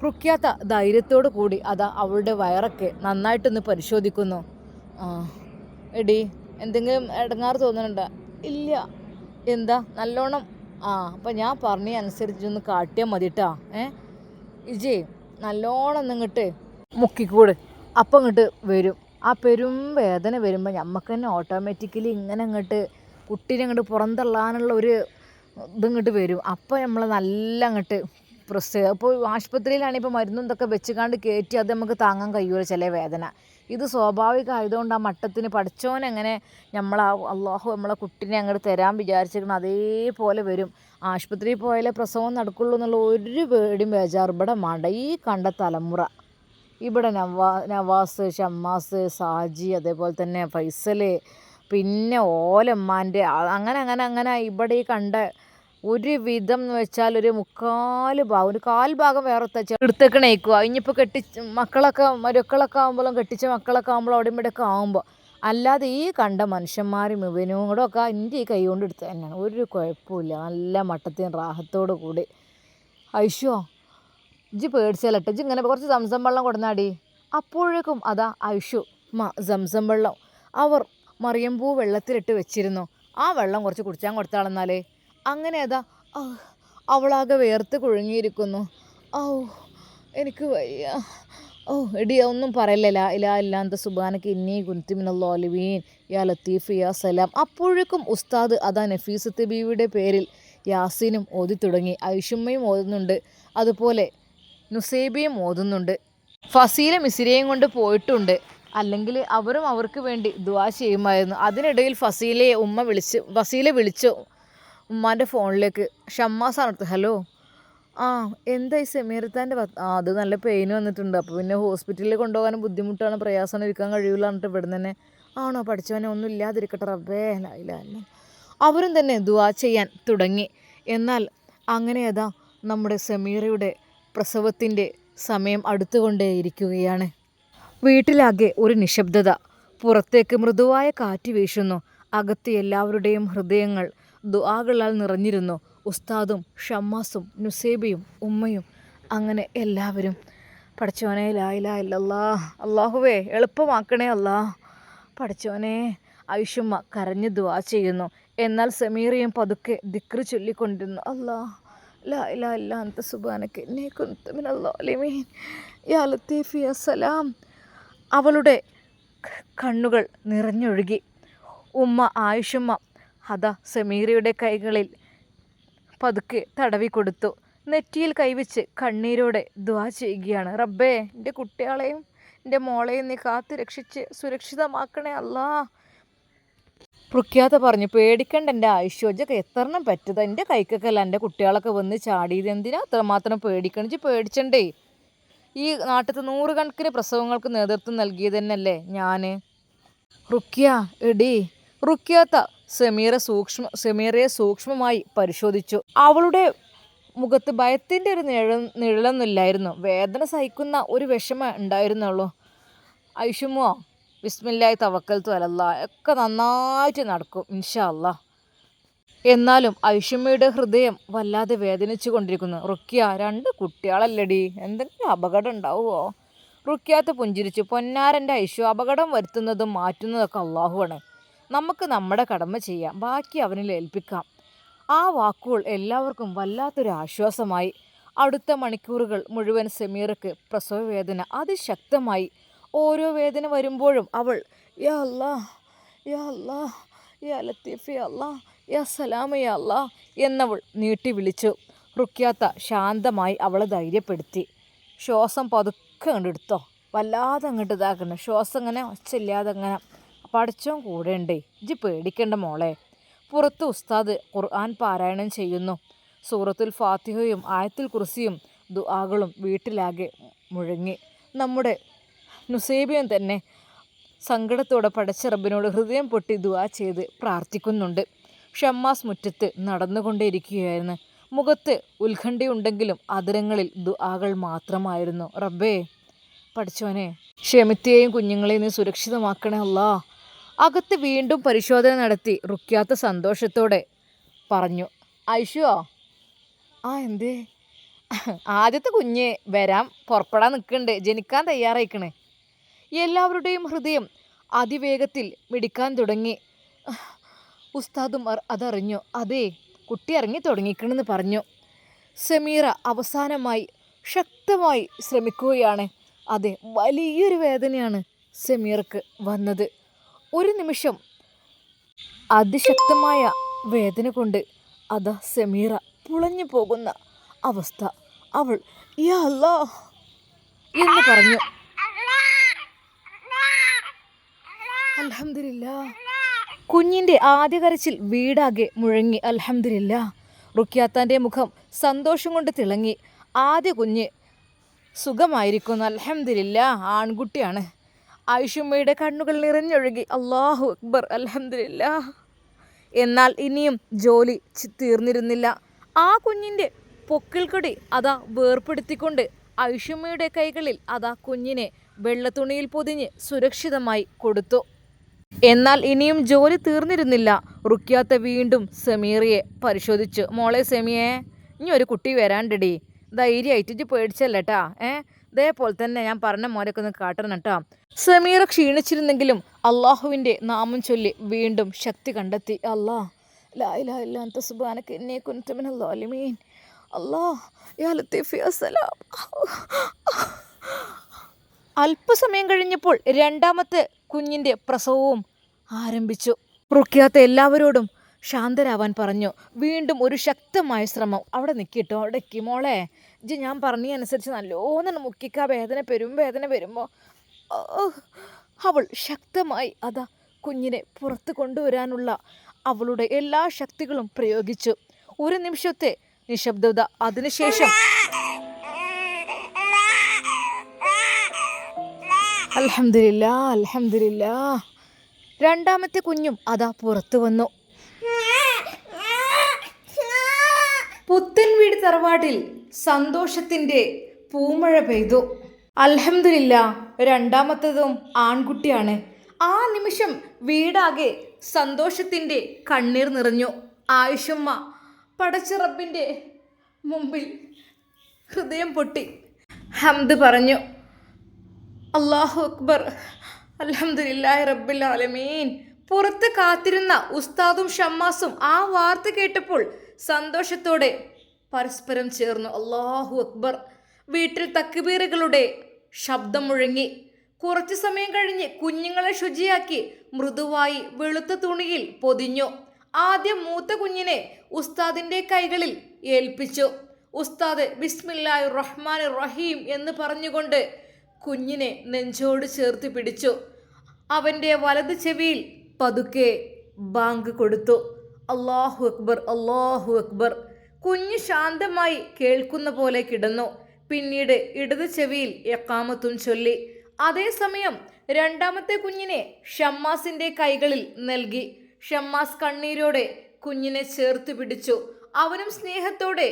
റുക്യാത്ത ധൈര്യത്തോടു കൂടി അതാ അവളുടെ വയറൊക്കെ നന്നായിട്ടൊന്ന് പരിശോധിക്കുന്നു. എടി, എന്തെങ്കിലും ഇടങ്ങാറ് തോന്നുന്നുണ്ടോ? ഇല്ല. എന്താ? നല്ലോണം. അപ്പം ഞാൻ പറഞ്ഞ അനുസരിച്ചൊന്ന് കാട്ടിയാൽ മതി കേട്ടോ. ഇജേ നല്ലോണം നിങ്ങട്ട് മുക്കിക്കൂട്. അപ്പം ഇങ്ങോട്ട് വരും. ആ പെരും വേദന വരുമ്പോൾ നമുക്ക് തന്നെ ഓട്ടോമാറ്റിക്കലി ഇങ്ങനെ അങ്ങോട്ട് കുട്ടീനെ അങ്ങോട്ട് പുറന്തള്ളാനുള്ള ഒരു ഇതിങ്ങോട്ട് വരും. അപ്പോൾ നമ്മൾ നല്ല അങ്ങോട്ട് പ്രസ്. അപ്പോൾ ആശുപത്രിയിലാണെങ്കിൽ ഇപ്പോൾ മരുന്നും ഇതൊക്കെ വെച്ചുകാണ്ട് കയറ്റി അത് നമുക്ക് താങ്ങാൻ കഴിയുമല്ലോ ചില വേദന. ഇത് സ്വാഭാവികമായതുകൊണ്ട് ആ മട്ടത്തിന് പഠിച്ചോനെങ്ങനെ അള്ളാഹു നമ്മളെ കുട്ടീനെ അങ്ങോട്ട് തരാൻ വിചാരിച്ചിരിക്കണം അതേപോലെ വരും. ആശുപത്രിയിൽ പോയാലേ പ്രസവം നടക്കുള്ളൂ എന്നുള്ള ഒരു പേടിയും ബേജാറും ഇവിടെ വേണ്ട. ഈ കണ്ട തലമുറ ഇവിടെ നവാസ്, ഷമ്മാസ്, സാജി, അതേപോലെ തന്നെ ഫൈസൽ, പിന്നെ ഓലമ്മാൻ്റെ അങ്ങനെ ഇവിടെ ഈ കണ്ട ഒരു വിധം എന്ന് വെച്ചാൽ ഒരു ഒരു കാൽഭാഗം വേറെ എടുത്തേക്കണേക്കുക. ഇനിയിപ്പോൾ മക്കളൊക്കെ മരുക്കളൊക്കെ ആകുമ്പോഴും കെട്ടിച്ച മക്കളൊക്കെ ആകുമ്പോഴും അവിടെ ഇവിടെയൊക്കെ ആകുമ്പോൾ, അല്ലാതെ ഈ കണ്ട മനുഷ്യന്മാരും ഇവനും കൂടെ ഒക്കെ എൻ്റെ ഈ കൈ കൊണ്ട് എടുത്ത് തന്നെയാണ്. ഒരു കുഴപ്പമില്ല, നല്ല മട്ടത്തിന് റാഹത്തോടു കൂടി. ഐഷോ, ഇജ്ജ് പേടിച്ചാലട്ടെ, ഇജ്ജ് ഇങ്ങനെ കുറച്ച് സംസം വെള്ളം കൊടുന്നാടി. അപ്പോഴേക്കും അതാ ഐഷു സംസം വെള്ളം അവർ മറിയമ്പൂ വെള്ളത്തിലിട്ട് വെച്ചിരുന്നു. ആ വെള്ളം കുറച്ച് കുടിച്ചാൻ കൊടുത്താളെന്നാലേ. അങ്ങനെ അതാ അവളാകെ വേർത്ത് കുഴുങ്ങിയിരിക്കുന്നു. എനിക്ക് വയ്യ. എടി ഒന്നും പറയല്ല. ഇല്ലാത്ത സുബ്ഹാനക ഇന്നി കുൻതു മിനൽ ളാലിമീൻ. യാ ലത്തീഫ് യാ സലാം. അപ്പോഴേക്കും ഉസ്താദ് അതാ നഫീസത്ത് ബീവിയുടെ പേരിൽ യാസീനും ഓതി തുടങ്ങി. ഐഷുമ്മയും ഓതുന്നുണ്ട്, അതുപോലെ നുസൈബയും ഓതുന്നുണ്ട്. ഫസീല മിസിരയും കൊണ്ട് പോയിട്ടുണ്ട്, അല്ലെങ്കിൽ അവരും അവർക്ക് വേണ്ടി ദുആ ചെയ്യുമായിരുന്നു. അതിനിടയിൽ ഫസീല വിളിച്ചു ഉമ്മാൻ്റെ ഫോണിലേക്ക്. ഷമ്മാസാണ്. ഹലോ, എന്തായി സമീറത്താൻ്റെ അത് നല്ല പെയിൻ വന്നിട്ടുണ്ട്. അപ്പോൾ പിന്നെ ഹോസ്പിറ്റലിൽ കൊണ്ടുപോകാനും ബുദ്ധിമുട്ടാണ്, പ്രയാസമാണ്, ഇരിക്കാൻ കഴിയില്ല എന്നിട്ട് ഇവിടെ തന്നെ. ആണോ? പഠിച്ചവനെ ഒന്നും ഇല്ലാതിരിക്കട്ടെ റബ്ബേ. അവരും തന്നെ ദുആ ചെയ്യാൻ തുടങ്ങി. എന്നാൽ അങ്ങനെ അതാ നമ്മുടെ സമീറയുടെ പ്രസവത്തിൻ്റെ സമയം അടുത്തുകൊണ്ടേയിരിക്കുകയാണ്. വീട്ടിലാകെ ഒരു നിശബ്ദത. പുറത്തേക്ക് മൃദുവായ കാറ്റ് വീശുന്നു. അകത്ത് എല്ലാവരുടെയും ഹൃദയങ്ങൾ ദുആകളാൽ നിറഞ്ഞിരുന്നു. ഉസ്താദും ഷമ്മാസും നുസൈബയും ഉമ്മയും അങ്ങനെ എല്ലാവരും. പഠിച്ചോനെ, ലാ ഇലാഹ ഇല്ലല്ലാഹ്, അല്ലാഹുവേ എളുപ്പമാക്കണേ അല്ലാ. പഠിച്ചോനെ. ഐഷുമ്മ കരഞ്ഞ് ദുആ ചെയ്യുന്നു. എന്നാൽ സമീറയും പതുക്കെ ദിക്റ് ചൊല്ലിക്കൊണ്ടിരുന്നു. ലാ ഇലാഹ ഇല്ലാ അൻത സുബ്ഹാനക ഇന്നി കുൻതു മിനൽ ളാലിമീൻ. യാ ലത്തീഫ് യാ സലാം. അവളുടെ കണ്ണുകൾ നിറഞ്ഞൊഴുകി. ഉമ്മ ആയിഷുമ്മ അതാ സമീറയുടെ കൈകളിൽ പതുക്കെ തടവി കൊടുത്തു. നെറ്റിയിൽ കൈവച്ച് കണ്ണീരോടെ ദുആ ചെയ്യുകയാണ്. റബ്ബേ, എൻ്റെ കുട്ടികളെയും എൻ്റെ മോളെയും നീ കാത്ത് രക്ഷിച്ച് സുരക്ഷിതമാക്കണേ അല്ലാ. റുക്യാത്ത പറഞ്ഞു, പേടിക്കണ്ട എൻ്റെ ഐശ്വര്യൊക്കെ എത്രണ്ണം പറ്റത്. എൻ്റെ കൈക്കൊക്കെ അല്ല എൻ്റെ കുട്ടികളൊക്കെ വന്ന് ചാടിയത്. എന്തിനാ അത്രമാത്രം പേടിക്കണം? പേടിച്ചണ്ടേ. ഈ നാട്ടിലത്തെ നൂറുകണക്കിന് പ്രസവങ്ങൾക്ക് നേതൃത്വം നൽകിയതന്നെയല്ലേ ഞാൻ. റുക്കിയ എടി. റുക്കിയാത്ത സെമീറയെ സൂക്ഷ്മമായി പരിശോധിച്ചു. അവളുടെ മുഖത്ത് ഭയത്തിൻ്റെ ഒരു നിഴലൊന്നുമില്ലായിരുന്നു. വേദന സഹിക്കുന്ന ഒരു വിഷമം ഉണ്ടായിരുന്നുള്ളൂ. ഐഷുമോ, ബിസ്മില്ലാഹി തവക്കൽതു അലല്ലാഹ്, ഒക്കെ നന്നായിട്ട് നടക്കും ഇൻഷാ അല്ലാഹ്. എന്നാലും ഐഷുമ്മയുടെ ഹൃദയം വല്ലാതെ വേദനിച്ചു കൊണ്ടിരിക്കുന്നു. റുക്കിയ, 2 കുട്ടികളല്ലടി, എന്തെങ്കിലും അപകടം ഉണ്ടാവുമോ? റുക്കിയാത്ത് പുഞ്ചിരിച്ചു. പൊന്നാരൻ്റെ ഐഷു, അപകടം വരുത്തുന്നതും മാറ്റുന്നതൊക്കെ അള്ളാഹുവാണ്. നമുക്ക് നമ്മുടെ കടമ ചെയ്യാം, ബാക്കി അവനിൽ ഏൽപ്പിക്കാം. ആ വാക്കുകൾ എല്ലാവർക്കും വല്ലാത്തൊരു ആശ്വാസമായി. അടുത്ത മണിക്കൂറുകൾ മുഴുവൻ സെമീറയ്ക്ക് പ്രസവവേദന അതിശക്തമായി. ഓരോ വേദന വരുമ്പോഴും അവൾ യാ അല്ലാ, യാ അല്ലാ, യാ ലത്തീഫ്, യാ അല്ലാ, യാ സലാമ, യാ അല്ലാ എന്നവൾ നീട്ടി വിളിച്ചു. റുക്കിയാത്ത ശാന്തമായി അവളെ ധൈര്യപ്പെടുത്തി. ശ്വാസം പതുക്കെ കണ്ടെടുത്തോ, വല്ലാതെ അങ്ങോട്ട് ഇതാക്കണം, ശ്വാസം ഇങ്ങനെ ഒച്ചയില്ലാതെ അങ്ങനെ. പഠിച്ചോൻ കൂടെ ഉണ്ടേ, ഇജ്ജ് പേടിക്കണ്ട മോളെ. പുറത്ത് ഉസ്താദ് ഖുർആൻ പാരായണം ചെയ്യുന്നു. സൂറത്തുൽ ഫാത്തിഹയും ആയത്തുൽ കുർസിയും ദുആകളും വീട്ടിലാകെ മുഴങ്ങി. നമ്മുടെ നുസൈബിയൻ തന്നെ സങ്കടത്തോടെ പടച്ച റബ്ബിനോട് ഹൃദയം പൊട്ടി ദുആ ചെയ്ത് പ്രാർത്ഥിക്കുന്നുണ്ട്. ഷമ്മാസ് മുറ്റത്ത് നടന്നുകൊണ്ടേയിരിക്കുകയായിരുന്നു. മുഖത്ത് ഉത്കണ്ഠയുണ്ടെങ്കിലും അതിരങ്ങളിൽ ദുആകൾ മാത്രമായിരുന്നു. റബ്ബേ, പഠിച്ചോനെ, ഷെമിത്തിയെയും കുഞ്ഞുങ്ങളെയും നീ സുരക്ഷിതമാക്കണേ അല്ലാ. അകത്ത് വീണ്ടും പരിശോധന നടത്തി റുക്കിയാത്ത സന്തോഷത്തോടെ പറഞ്ഞു. ഐഷുവോ? ആ എന്തേ? ആദ്യത്തെ കുഞ്ഞ് വരാൻ പുറപ്പെടാൻ നിൽക്കുന്നുണ്ട്, ജനിക്കാൻ തയ്യാറായിക്കണേ. എല്ലാവരുടെയും ഹൃദയം അതിവേഗത്തിൽ മിടിക്കാൻ തുടങ്ങി. ഉസ്താദും അതറിഞ്ഞു. അതേ, കുട്ടി ഇറങ്ങി തുടങ്ങിക്കണമെന്ന് പറഞ്ഞു. സെമീറ അവസാനമായി ശക്തമായി ശ്രമിക്കുകയാണ്. അതെ, വലിയൊരു വേദനയാണ് സെമീറക്ക് വന്നത്. ഒരു നിമിഷം അതിശക്തമായ വേദന കൊണ്ട് അതാ സെമീറ പുളഞ്ഞു പോകുന്ന അവസ്ഥ. അവൾ യാ അല്ലാ എന്ന് പറഞ്ഞു. അൽഹംദുലില്ലാ. കുഞ്ഞിൻ്റെ ആദ്യ കരച്ചിൽ വീടാകെ മുഴങ്ങി. അൽഹംദുലില്ലാ. റുക്കിയാത്താൻ്റെ മുഖം സന്തോഷം കൊണ്ട് തിളങ്ങി. ആദ്യ കുഞ്ഞ് സുഖമായിരിക്കുന്നു, അൽഹംദുലില്ലാ, ആൺകുട്ടിയാണ്. ഐഷുമ്മയുടെ കണ്ണുകൾ നിറഞ്ഞൊഴുകി. അല്ലാഹു അക്ബർ, അൽഹംദുലില്ലാ. എന്നാൽ ഇനിയും ജോലി തീർന്നിരുന്നില്ല. ആ കുഞ്ഞിൻ്റെ പൊക്കിൾക്കൊടി അതാ വേർപ്പെടുത്തിക്കൊണ്ട് ഐഷുമ്മയുടെ കൈകളിൽ അതാ കുഞ്ഞിനെ വെള്ളത്തുണിയിൽ പൊതിഞ്ഞ് സുരക്ഷിതമായി കൊടുത്തു. എന്നാൽ ഇനിയും ജോലി തീർന്നിരുന്നില്ല. റുക്കിയാത്ത വീണ്ടും സെമീറയെ പരിശോധിച്ചു. മോളെ സെമിയെ, ഇനി ഒരു കുട്ടി വരാണ്ടടി, ധൈര്യമായിട്ട് ഇജ്ജ് പേടിച്ചല്ലേട്ടാ. ഇതേപോലെ തന്നെ ഞാൻ പറഞ്ഞ മോനൊക്കെ ഒന്ന് കാട്ടണം കേട്ടോ. സെമീറ ക്ഷീണിച്ചിരുന്നെങ്കിലും അള്ളാഹുവിൻ്റെ നാമം ചൊല്ലി വീണ്ടും ശക്തി കണ്ടെത്തി. അല്ലാ ലാ ഇലാഹ ഇല്ലാ അൻത സുബ്ഹാനക ഇന്നി കുൻതു മിനൽ ളാലിമീൻ. അല്ലാ യാ ലത്തീഫ് യാ സലാം. അല്പസമയം കഴിഞ്ഞപ്പോൾ രണ്ടാമത്തെ കുഞ്ഞിൻ്റെ പ്രസവവും ആരംഭിച്ചു. റുക്കിയാത്ത എല്ലാവരോടും ശാന്തരാവാൻ പറഞ്ഞു. വീണ്ടും ഒരു ശക്തമായ ശ്രമം. അവിടെ നിൽക്കിട്ടോ, അവിടെ നിൽക്കി മോളെ, ഇജ്ജ് ഞാൻ പറഞ്ഞതനുസരിച്ച് നല്ലോണം മുക്കിക്ക, വേദന വരുമ്പോൾ. അവൾ ശക്തമായി അതാ കുഞ്ഞിനെ പുറത്ത് കൊണ്ടുവരാനുള്ള അവളുടെ എല്ലാ ശക്തികളും പ്രയോഗിച്ചു. ഒരു നിമിഷത്തെ നിശബ്ദത. അതിനുശേഷം അൽഹംദുലില്ലാ, അൽഹംദുലില്ലാ, രണ്ടാമത്തെ കുഞ്ഞും അതാ പുറത്തു വന്നു. പുത്തൻ വീട് തറവാട്ടിൽ സന്തോഷത്തിൻ്റെ പൂമഴ പെയ്തു. അൽഹംദുലില്ലാ, രണ്ടാമത്തതും ആൺകുട്ടിയാണ്. ആ നിമിഷം വീടാകെ സന്തോഷത്തിൻ്റെ കണ്ണീർ നിറഞ്ഞു. ആയിഷുമ്മ പടച്ച റബ്ബിൻ്റെ മുമ്പിൽ ഹൃദയം പൊട്ടി ഹംദ് പറഞ്ഞു. അല്ലാഹു അക്ബർ, അൽഹംദുലില്ലാഹി റബ്ബിൽ ആലമീൻ. പുറത്ത് കാത്തിരുന്ന ഉസ്താദും ഷമ്മാസും ആ വാർത്ത കേട്ടപ്പോൾ സന്തോഷത്തോടെ പരസ്പരം ചേർന്നു. അല്ലാഹു അക്ബർ. വീട്ടിൽ തക്ബീറുകളുടെ ശബ്ദം മുഴങ്ങി. കുറച്ചു സമയം കഴിഞ്ഞ് കുഞ്ഞുങ്ങളെ ശുചിയാക്കി മൃദുവായി വെളുത്ത തുണിയിൽ പൊതിഞ്ഞു. ആദ്യം മൂത്ത കുഞ്ഞിനെ ഉസ്താദിൻ്റെ കൈകളിൽ ഏൽപ്പിച്ചു. ഉസ്താദ് ബിസ്മില്ലാഹിർ റഹ്മാനിർ റഹീം എന്ന് പറഞ്ഞുകൊണ്ട് കുഞ്ഞിനെ നെഞ്ചോട് ചേർത്ത് പിടിച്ചു. അവൻ്റെ വലത് ചെവിയിൽ പതുക്കെ ബാങ്ക് കൊടുത്തു. അല്ലാഹു അക്ബർ, അല്ലാഹു അക്ബർ. കുഞ്ഞ് ശാന്തമായി കേൾക്കുന്ന പോലെ കിടന്നു. പിന്നീട് ഇടത് ചെവിയിൽ ഇഖാമത്തും ചൊല്ലി. അതേസമയം രണ്ടാമത്തെ കുഞ്ഞിനെ ഷമ്മാസിന്റെ കൈകളിൽ നൽകി. ഷമ്മാസ് കണ്ണീരോടെ കുഞ്ഞിനെ ചേർത്ത് പിടിച്ചു. അവനും സ്നേഹത്തോടെ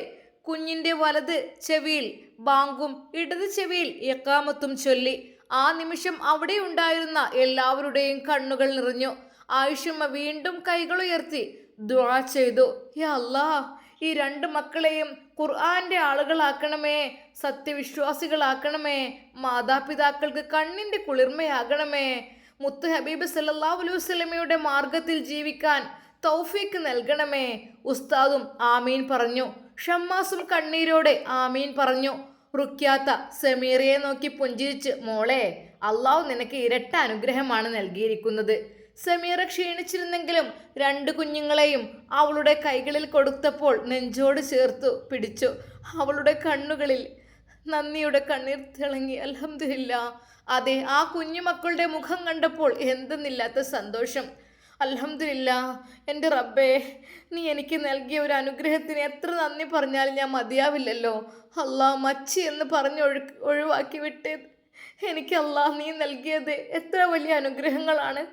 കുഞ്ഞിന്റെ വലത് ചെവിയിൽ ബാങ്കും ഇടത് ചെവിയിൽ ഇഖാമത്തും ചൊല്ലി. ആ നിമിഷം അവിടെ ഉണ്ടായിരുന്ന എല്ലാവരുടെയും കണ്ണുകൾ നിറഞ്ഞു. ആയിഷുമ്മ വീണ്ടും കൈകളുയർത്തി ദുആ ചെയ്തു. യാ അല്ലാഹ്, ഈ രണ്ട് മക്കളെയും ഖുർആന്റെ ആളുകളാക്കണമേ, സത്യവിശ്വാസികളാക്കണമേ, മാതാപിതാക്കൾക്ക് കണ്ണിന്റെ കുളിർമയാകണമേ, മുത്ത് ഹബീബ് സല്ലല്ലാഹു അലൈഹി വസല്ലമയുടെ മാർഗത്തിൽ ജീവിക്കാൻ തൗഫീക്ക് നൽകണമേ. ഉസ്താദും ആമീൻ പറഞ്ഞു. ഷമ്മാസും കണ്ണീരോടെ ആമീൻ പറഞ്ഞു. റുക്യാത്ത സമീറയെ നോക്കി പുഞ്ചിരിച്ച്, മോളെ, അള്ളാഹു നിനക്ക് ഇരട്ട അനുഗ്രഹമാണ് നൽകിയിരിക്കുന്നത്. സമീറ ക്ഷീണിച്ചിരുന്നെങ്കിലും രണ്ട് കുഞ്ഞുങ്ങളെയും അവളുടെ കൈകളിൽ കൊടുത്തപ്പോൾ നെഞ്ചോട് ചേർത്തു പിടിച്ചു. അവളുടെ കണ്ണുകളിൽ നന്ദിയുടെ കണ്ണീർ തിളങ്ങി. അൽഹംദുലില്ലാ. അതെ, ആ കുഞ്ഞുമക്കളുടെ മുഖം കണ്ടപ്പോൾ എന്തെന്നില്ലാത്ത സന്തോഷം. അൽഹംദുലില്ലാ, എൻ്റെ റബ്ബേ, നീ എനിക്ക് നൽകിയ ഒരു അനുഗ്രഹത്തിന് എത്ര നന്ദി പറഞ്ഞാലും ഞാൻ മതിയാവില്ലല്ലോ. അല്ലാ, മച്ചി എന്ന് പറഞ്ഞ് ഒഴിവാക്കി വിട്ടേ എനിക്ക് അല്ലാ നീ നൽകിയത് എത്ര വലിയ അനുഗ്രഹങ്ങളാണ്.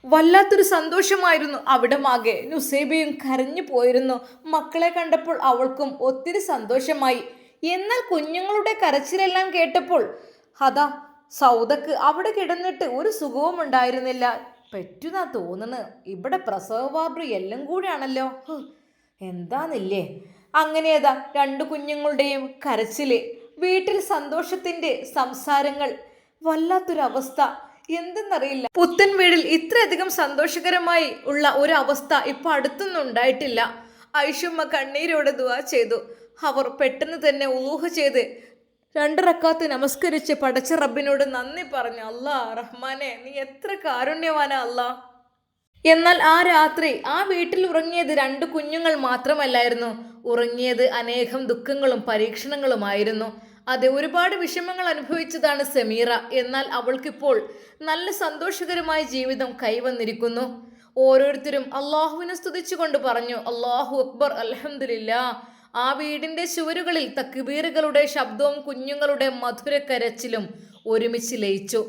വല്ലാത്തൊരു സന്തോഷമായിരുന്നു അവിടമാകെ. നുസൈബയും കരഞ്ഞു പോയിരുന്നു. മക്കളെ കണ്ടപ്പോൾ അവൾക്കും ഒത്തിരി സന്തോഷമായി. എന്നാൽ കുഞ്ഞുങ്ങളുടെ കരച്ചിലെല്ലാം കേട്ടപ്പോൾ അതാ സൗദക്ക് അവിടെ കിടന്നിട്ട് ഒരു സുഖവും ഉണ്ടായിരുന്നില്ല. പെറ്റുന്നാ തോന്നുന്നു. ഇവിടെ പ്രസവ വാർഡ് എല്ലാം കൂടിയാണല്ലോ, എന്താന്നില്ലേ. അങ്ങനെയതാ രണ്ട് കുഞ്ഞുങ്ങളുടെയും കരച്ചില്, വീട്ടിൽ സന്തോഷത്തിന്റെ സംസാരങ്ങൾ. വല്ലാത്തൊരവസ്ഥ, എന്തെന്നറിയില്ല. പുത്തൻ വീടിൽ ഇത്രയധികം സന്തോഷകരമായി ഉള്ള ഒരു അവസ്ഥ ഇപ്പൊ അടുത്തൊന്നും ഉണ്ടായിട്ടില്ല. ഐഷുമ്മ കണ്ണീരോടെ ദുആ ചെയ്തു. അവർ പെട്ടെന്ന് തന്നെ ഉളൂഹ് ചെയ്ത് 2 റക്അത്ത് നമസ്കരിച്ച് പടച്ച റബ്ബിനോട് നന്ദി പറഞ്ഞു. അല്ലാ റഹ്മാനെ, നീ എത്ര കാരുണ്യവാനാ അല്ലാ. എന്നാൽ ആ രാത്രി ആ വീട്ടിൽ ഉറങ്ങിയത് 2 കുഞ്ഞുങ്ങൾ മാത്രമല്ലായിരുന്നു. ഉറങ്ങിയത് അനേകം ദുഃഖങ്ങളും പരീക്ഷണങ്ങളുമായിരുന്നു. അതെ, ഒരുപാട് വിഷമങ്ങൾ അനുഭവിച്ചതാണ് സമീറ. എന്നാൽ അവൾക്കിപ്പോൾ നല്ല സന്തോഷകരമായ ജീവിതം കൈവന്നിരിക്കുന്നു. ഓരോരുത്തരും അള്ളാഹുവിനെ സ്തുതിച്ചുകൊണ്ട് പറഞ്ഞു, അല്ലാഹു അക്ബർ, അൽഹംദുലില്ലാ. ആ വീടിന്റെ ചുവരുകളിൽ തക്ബീറുകളുടെ ശബ്ദവും കുഞ്ഞുങ്ങളുടെ മധുര കരച്ചിലും ഒരുമിച്ച് ലയിച്ചു.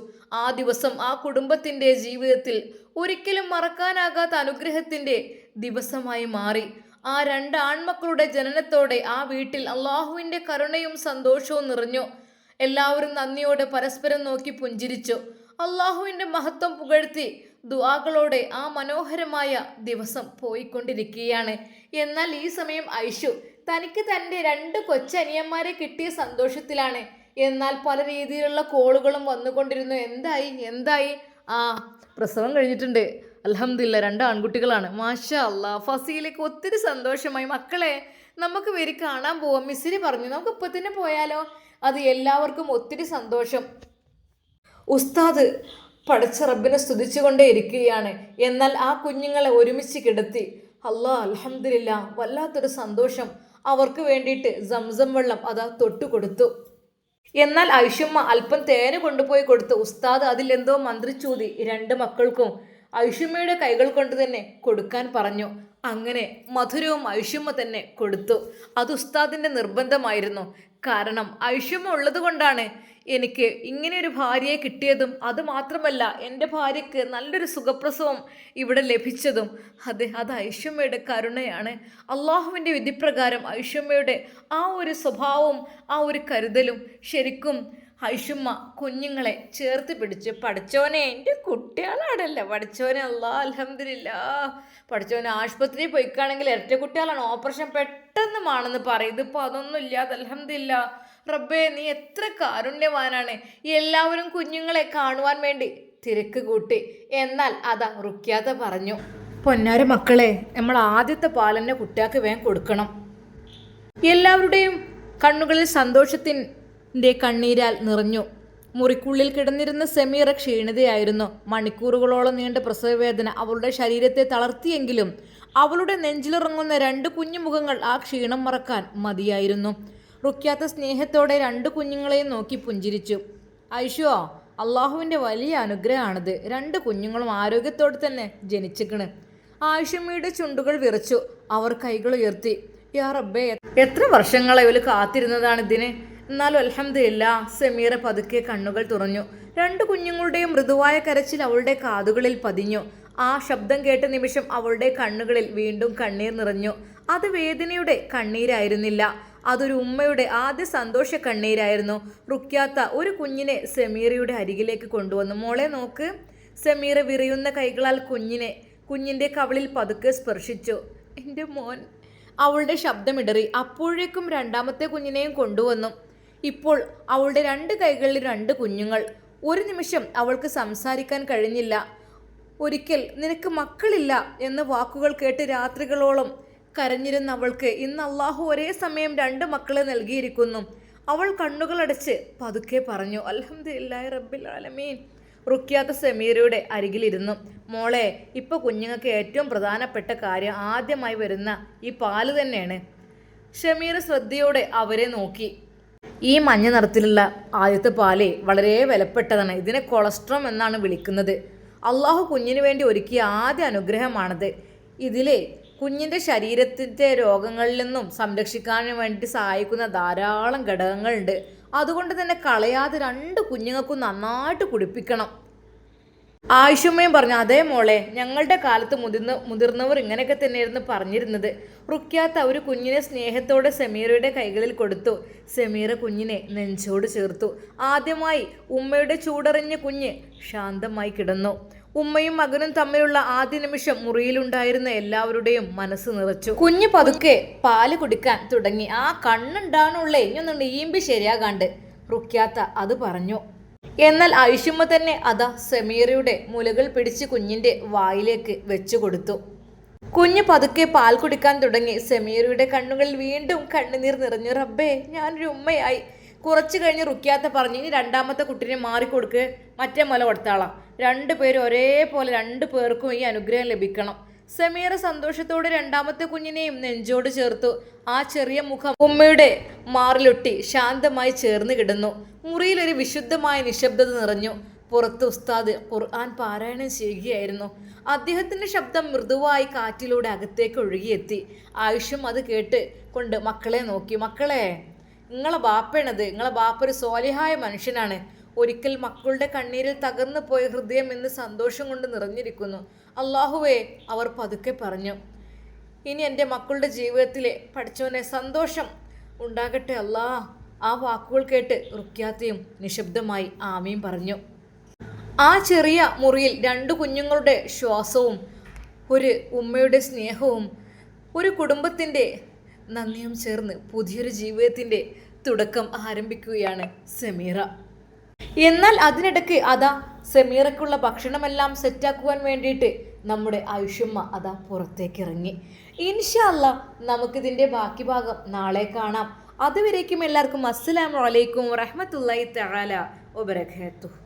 ആ ദിവസം ആ കുടുംബത്തിന്റെ ജീവിതത്തിൽ ഒരിക്കലും മറക്കാനാകാത്ത അനുഗ്രഹത്തിന്റെ ദിവസമായി മാറി. ആ 2 ആൺമക്കളുടെ ജനനത്തോടെ ആ വീട്ടിൽ അള്ളാഹുവിന്റെ കരുണയും സന്തോഷവും നിറഞ്ഞു. എല്ലാവരും നന്ദിയോടെ പരസ്പരം നോക്കി പുഞ്ചിരിച്ചു. അള്ളാഹുവിന്റെ മഹത്വം പുകഴ്ത്തി ദുആകളോടെ ആ മനോഹരമായ ദിവസം പോയിക്കൊണ്ടിരിക്കുകയാണ്. എന്നാൽ ഈ സമയം ഐഷു തനിക്ക് തൻ്റെ 2 കൊച്ചനിയന്മാരെ കിട്ടിയ സന്തോഷത്തിലാണ്. എന്നാൽ പല രീതിയിലുള്ള കോളുകളും വന്നുകൊണ്ടിരുന്നു. എന്തായി? പ്രസവം കഴിഞ്ഞിട്ടുണ്ട്, അൽഹംദുലില്ലാ, 2 ആൺകുട്ടികളാണ്, മാഷാ അല്ലാ. ഫസീലയ്ക്ക് ഒത്തിരി സന്തോഷമായി. മക്കളെ, നമുക്ക് വരി കാണാൻ പോവാം. മിസ്സിന് പറഞ്ഞു, നമുക്ക് ഇപ്പം തന്നെ പോയാലോ? അത് എല്ലാവർക്കും ഒത്തിരി സന്തോഷം. ഉസ്താദ് പടച്ച റബ്ബിനെ സ്തുതിച്ചുകൊണ്ടേ ഇരിക്കുകയാണ്. എന്നാൽ ആ കുഞ്ഞുങ്ങളെ ഒരുമിച്ച് കിടത്തി. അല്ലാ, അൽഹംദുലില്ലാ, വല്ലാത്തൊരു സന്തോഷം. അവർക്ക് വേണ്ടിയിട്ട് സംസം വെള്ളം അതാ തൊട്ടു കൊടുത്തു. എന്നാൽ ഐഷുമ്മ അല്പം തേന് കൊണ്ടുപോയി കൊടുത്തു. ഉസ്താദ് അതിലെന്തോ മന്ത്രിച്ചൂതി 2 മക്കൾക്കും ഐഷുമ്മയുടെ കൈകൾ കൊണ്ട് തന്നെ കൊടുക്കാൻ പറഞ്ഞു. അങ്ങനെ മധുരവും ഐഷുമ്മ തന്നെ കൊടുത്തു. അത് ഉസ്താദിന്റെ നിർബന്ധമായിരുന്നു. കാരണം ഐഷുമ്മ ഉള്ളത് കൊണ്ടാണ് എനിക്ക് ഇങ്ങനെയൊരു ഭാര്യയെ കിട്ടിയതും അതുമാത്രമല്ല എൻ്റെ ഭാര്യയ്ക്ക് നല്ലൊരു സുഖപ്രസവം ഇവിടെ ലഭിച്ചതും. അത് ഐഷുമ്മയുടെ കരുണയാണ്. അള്ളാഹുവിൻ്റെ വിധിപ്രകാരം ഐഷുമ്മയുടെ ആ ഒരു സ്വഭാവവും ആ ഒരു കരുതലും ശരിക്കും ഐഷുമ്മ കുഞ്ഞുങ്ങളെ ചേർത്ത് പിടിച്ച്, പഠിച്ചോനെ എൻ്റെ കുട്ടികളാണല്ലോ, പഠിച്ചോനെ അല്ലാ അൽഹംദുലില്ലാ, പഠിച്ചോനെ ആശുപത്രിയിൽ പോയിക്കാണെങ്കിൽ ഇരട്ട കുട്ടികളാണ്, ഓപ്പറേഷൻ പെട്ടെന്നുമാണെന്ന് പറയും. ഇതിപ്പോൾ അതൊന്നും ഇല്ലാതെ അൽഹംദുലില്ലാ. റബ്ബേ, നീ എത്ര കാരുണ്യവാനാണ്. എല്ലാവരും കുഞ്ഞുങ്ങളെ കാണുവാൻ വേണ്ടി തിരക്ക് കൂട്ടി. എന്നാൽ അതാ റുക്യാത്ത പറഞ്ഞു, പൊന്നാര മക്കളെ, നമ്മൾ ആദ്യത്തെ പാലന്നെ കുട്ടിയാൾക്ക് വേഗം കൊടുക്കണം. എല്ലാവരുടെയും കണ്ണുകളിൽ സന്തോഷത്തിൻ്റെ കണ്ണീരാൽ നിറഞ്ഞു. മുറിക്കുള്ളിൽ കിടന്നിരുന്ന സമീറ ക്ഷീണിതയായിരുന്നു. മണിക്കൂറുകളോളം നീണ്ട പ്രസവവേദന അവളുടെ ശരീരത്തെ തളർത്തിയെങ്കിലും അവളുടെ നെഞ്ചിലിറങ്ങുന്ന 2 കുഞ്ഞുമുഖങ്ങൾ ആ ക്ഷീണം മറക്കാൻ മതിയായിരുന്നു. റുക്യാത്ത സ്നേഹത്തോടെ 2 കുഞ്ഞുങ്ങളെയും നോക്കി പുഞ്ചിരിച്ചു. ഐഷോ, അള്ളാഹുവിൻ്റെ വലിയ അനുഗ്രഹമാണിത്. 2 കുഞ്ഞുങ്ങളും ആരോഗ്യത്തോടെ തന്നെ ജനിച്ചിക്കണ്. ആയിഷമ്മയുടെ ചുണ്ടുകൾ വിറച്ചു. അവർ കൈകൾ ഉയർത്തി. യാ റബ്ബേ, എത്ര വർഷങ്ങളായി ഇവര് കാത്തിരുന്നതാണ് ഇതിന്. എന്നാലും അൽഹംദുലില്ലാ സമീറ പതുക്കെ കണ്ണുകൾ തുറന്നു. രണ്ടു കുഞ്ഞുങ്ങളുടെയും മൃദുവായ കരച്ചിൽ അവളുടെ കാതുകളിൽ പതിഞ്ഞു. ആ ശബ്ദം കേട്ട നിമിഷം അവളുടെ കണ്ണുകളിൽ വീണ്ടും കണ്ണീർ നിറഞ്ഞു. അത് വേദനയുടെ കണ്ണീരായിരുന്നില്ല, അതൊരു ഉമ്മയുടെ ആദ്യ സന്തോഷ കണ്ണീരായിരുന്നു. റുക്യാത്ത ഒരു കുഞ്ഞിനെ സമീറയുടെ അരികിലേക്ക് കൊണ്ടുവന്നു. മോളെ നോക്ക്. സമീറ വിറയുന്ന കൈകളാൽ കുഞ്ഞിൻ്റെ കവിളിൽ പതുക്കെ സ്പർശിച്ചു. എൻ്റെ മോൻ. അവളുടെ ശബ്ദമിടറി. അപ്പോഴേക്കും രണ്ടാമത്തെ കുഞ്ഞിനെയും കൊണ്ടുവന്നു. ഇപ്പോൾ അവളുടെ രണ്ട് കൈകളിൽ രണ്ട് കുഞ്ഞുങ്ങൾ. ഒരു നിമിഷം അവൾക്ക് സംസാരിക്കാൻ കഴിഞ്ഞില്ല. ഒരിക്കൽ നിനക്ക് മക്കളില്ല എന്ന വാക്കുകൾ കേട്ട് രാത്രികളോളം കരഞ്ഞിരുന്ന അവൾക്ക് ഇന്ന് അള്ളാഹു ഒരേ സമയം രണ്ട് മക്കളെ നൽകിയിരിക്കുന്നു. അവൾ കണ്ണുകളടച്ച് പതുക്കെ പറഞ്ഞു, അൽഹംദുലില്ലാഹി റബ്ബിൽ ആലമീൻ. റുക്യാത്ത സമീറയുടെ അരികിലിരുന്നു. മോളെ, ഇപ്പോൾ കുഞ്ഞുങ്ങൾക്ക് ഏറ്റവും പ്രധാനപ്പെട്ട കാര്യം ആദ്യമായി വരുന്ന ഈ പാല് തന്നെയാണ്. ഷമീറ ശ്രദ്ധയോടെ അവരെ നോക്കി. ഈ മഞ്ഞ നിറത്തിലുള്ള ആദ്യത്തെ പാല് വളരെ വിലപ്പെട്ടതാണ്. ഇതിനെ കൊളസ്ട്രോം എന്നാണ് വിളിക്കുന്നത്. അള്ളാഹു കുഞ്ഞിന് വേണ്ടി ഒരുക്കിയ ആദ്യ അനുഗ്രഹമാണത്. ഇതിലെ കുഞ്ഞിൻ്റെ ശരീരത്തിൻ്റെ രോഗങ്ങളിൽ നിന്നും സംരക്ഷിക്കാൻ വേണ്ടി സഹായിക്കുന്ന ധാരാളം ഘടകങ്ങളുണ്ട്. അതുകൊണ്ട് തന്നെ കളയാതെ രണ്ട് കുഞ്ഞുങ്ങൾക്കും നന്നായിട്ട് കുടിപ്പിക്കണം. ആയിഷമ്മയും പറഞ്ഞു, അതേ മോളെ, ഞങ്ങളുടെ കാലത്ത് മുതിർന്നവർ ഇങ്ങനെയൊക്കെ തന്നെയായിരുന്നു പറഞ്ഞിരുന്നത്. റുക്യാത്ത ഒരു കുഞ്ഞിനെ സ്നേഹത്തോടെ സമീറയുടെ കൈകളിൽ കൊടുത്തു. സമീറ കുഞ്ഞിനെ നെഞ്ചോട് ചേർത്തു. ആദ്യമായി ഉമ്മയുടെ ചൂടറിഞ്ഞ കുഞ്ഞ് ശാന്തമായി കിടന്നു. ഉമ്മയും മകനും തമ്മിലുള്ള ആദ്യ നിമിഷം മുറിയിലുണ്ടായിരുന്ന എല്ലാവരുടെയും മനസ്സ് നിറച്ചു. കുഞ്ഞ് പതുക്കെ പാല് കുടിക്കാൻ തുടങ്ങി. ആ കണ്ണുണ്ടാണുള്ളേ, ഇനിയൊന്നും ഈമ്പി ശരിയാകാണ്ട്, റുക്യാത്ത അത് പറഞ്ഞു. എന്നാൽ ആയിഷുമ്മ തന്നെ അതാ സമീറയുടെ മുലകൾ പിടിച്ച് കുഞ്ഞിന്റെ വായിലേക്ക് വെച്ചു കൊടുത്തു. കുഞ്ഞ് പതുക്കെ പാൽ കുടിക്കാൻ തുടങ്ങി. സമീറയുടെ കണ്ണുകളിൽ വീണ്ടും കണ്ണുനീർ നിറഞ്ഞു. റബ്ബേ, ഞാനൊരു ഉമ്മയായി. കുറച്ചു കഴിഞ്ഞ് റുക്യാത്ത പറഞ്ഞു, ഇനി രണ്ടാമത്തെ കുട്ടിനെ മാറിക്കൊടുക്ക്, മറ്റേ മുല കൊടുത്താളാം. രണ്ടുപേരും ഒരേപോലെ രണ്ടു പേർക്കും ഈ അനുഗ്രഹം ലഭിക്കണം. സമീറ സന്തോഷത്തോടെ രണ്ടാമത്തെ കുഞ്ഞിനെയും നെഞ്ചോട് ചേർത്തു. ആ ചെറിയ മുഖം ഉമ്മയുടെ മാറിലൊട്ടി ശാന്തമായി ചേർന്ന് കിടന്നു. മുറിയിൽ ഒരു വിശുദ്ധമായ നിശബ്ദത നിറഞ്ഞു. പുറത്ത് ഉസ്താദ് ഖുർആൻ പാരായണം ചെയ്യുകയായിരുന്നു. അദ്ദേഹത്തിൻ്റെ ശബ്ദം മൃദുവായി കാറ്റിലൂടെ അകത്തേക്ക് ഒഴുകിയെത്തി. ആയിഷും അത് കേട്ട് കൊണ്ട് മക്കളെ നോക്കി. മക്കളെ, നിങ്ങളെ ബാപ്പയാണത്. നിങ്ങളെ ബാപ്പ ഒരു സ്വാലിഹായ മനുഷ്യനാണ്. ഒരിക്കൽ മക്കളുടെ കണ്ണീരിൽ തകർന്നു പോയ ഹൃദയം ഇന്ന് സന്തോഷം കൊണ്ട് നിറഞ്ഞിരിക്കുന്നു. അള്ളാഹുവേ, അവർ പതുക്കെ പറഞ്ഞു. ഇനി എൻ്റെ മക്കളുടെ ജീവിതത്തിലെ പഠിച്ചവനെ സന്തോഷം ഉണ്ടാകട്ടെ അല്ലാ. ആ വാക്കുകൾ കേട്ട് റുക്യാത്തയും നിശബ്ദമായി ആമീൻ പറഞ്ഞു. ആ ചെറിയ മുറിയിൽ രണ്ടു കുഞ്ഞുങ്ങളുടെ ശ്വാസവും ഒരു ഉമ്മയുടെ സ്നേഹവും ഒരു കുടുംബത്തിൻ്റെ നന്ദിയും ചേർന്ന് പുതിയൊരു ജീവിതത്തിൻ്റെ തുടക്കം ആരംഭിക്കുകയാണ് സമീറ. എന്നാൽ അതിനിടയ്ക്ക് അതാ സമീറയ്ക്കുള്ള ഭക്ഷണമെല്ലാം സെറ്റാക്കുവാൻ വേണ്ടിയിട്ട് നമ്മുടെ ആയിഷുമ്മ അതാ പുറത്തേക്ക് ഇറങ്ങി. ഇൻഷാ അല്ലാ നമുക്കിതിൻ്റെ ബാക്കി ഭാഗം നാളെ കാണാം. അതുവരേക്കും എല്ലാവർക്കും അസ്സലാമു അലൈക്കും വറഹ്മത്തുള്ളാഹി തആല വബറകാതുഹു.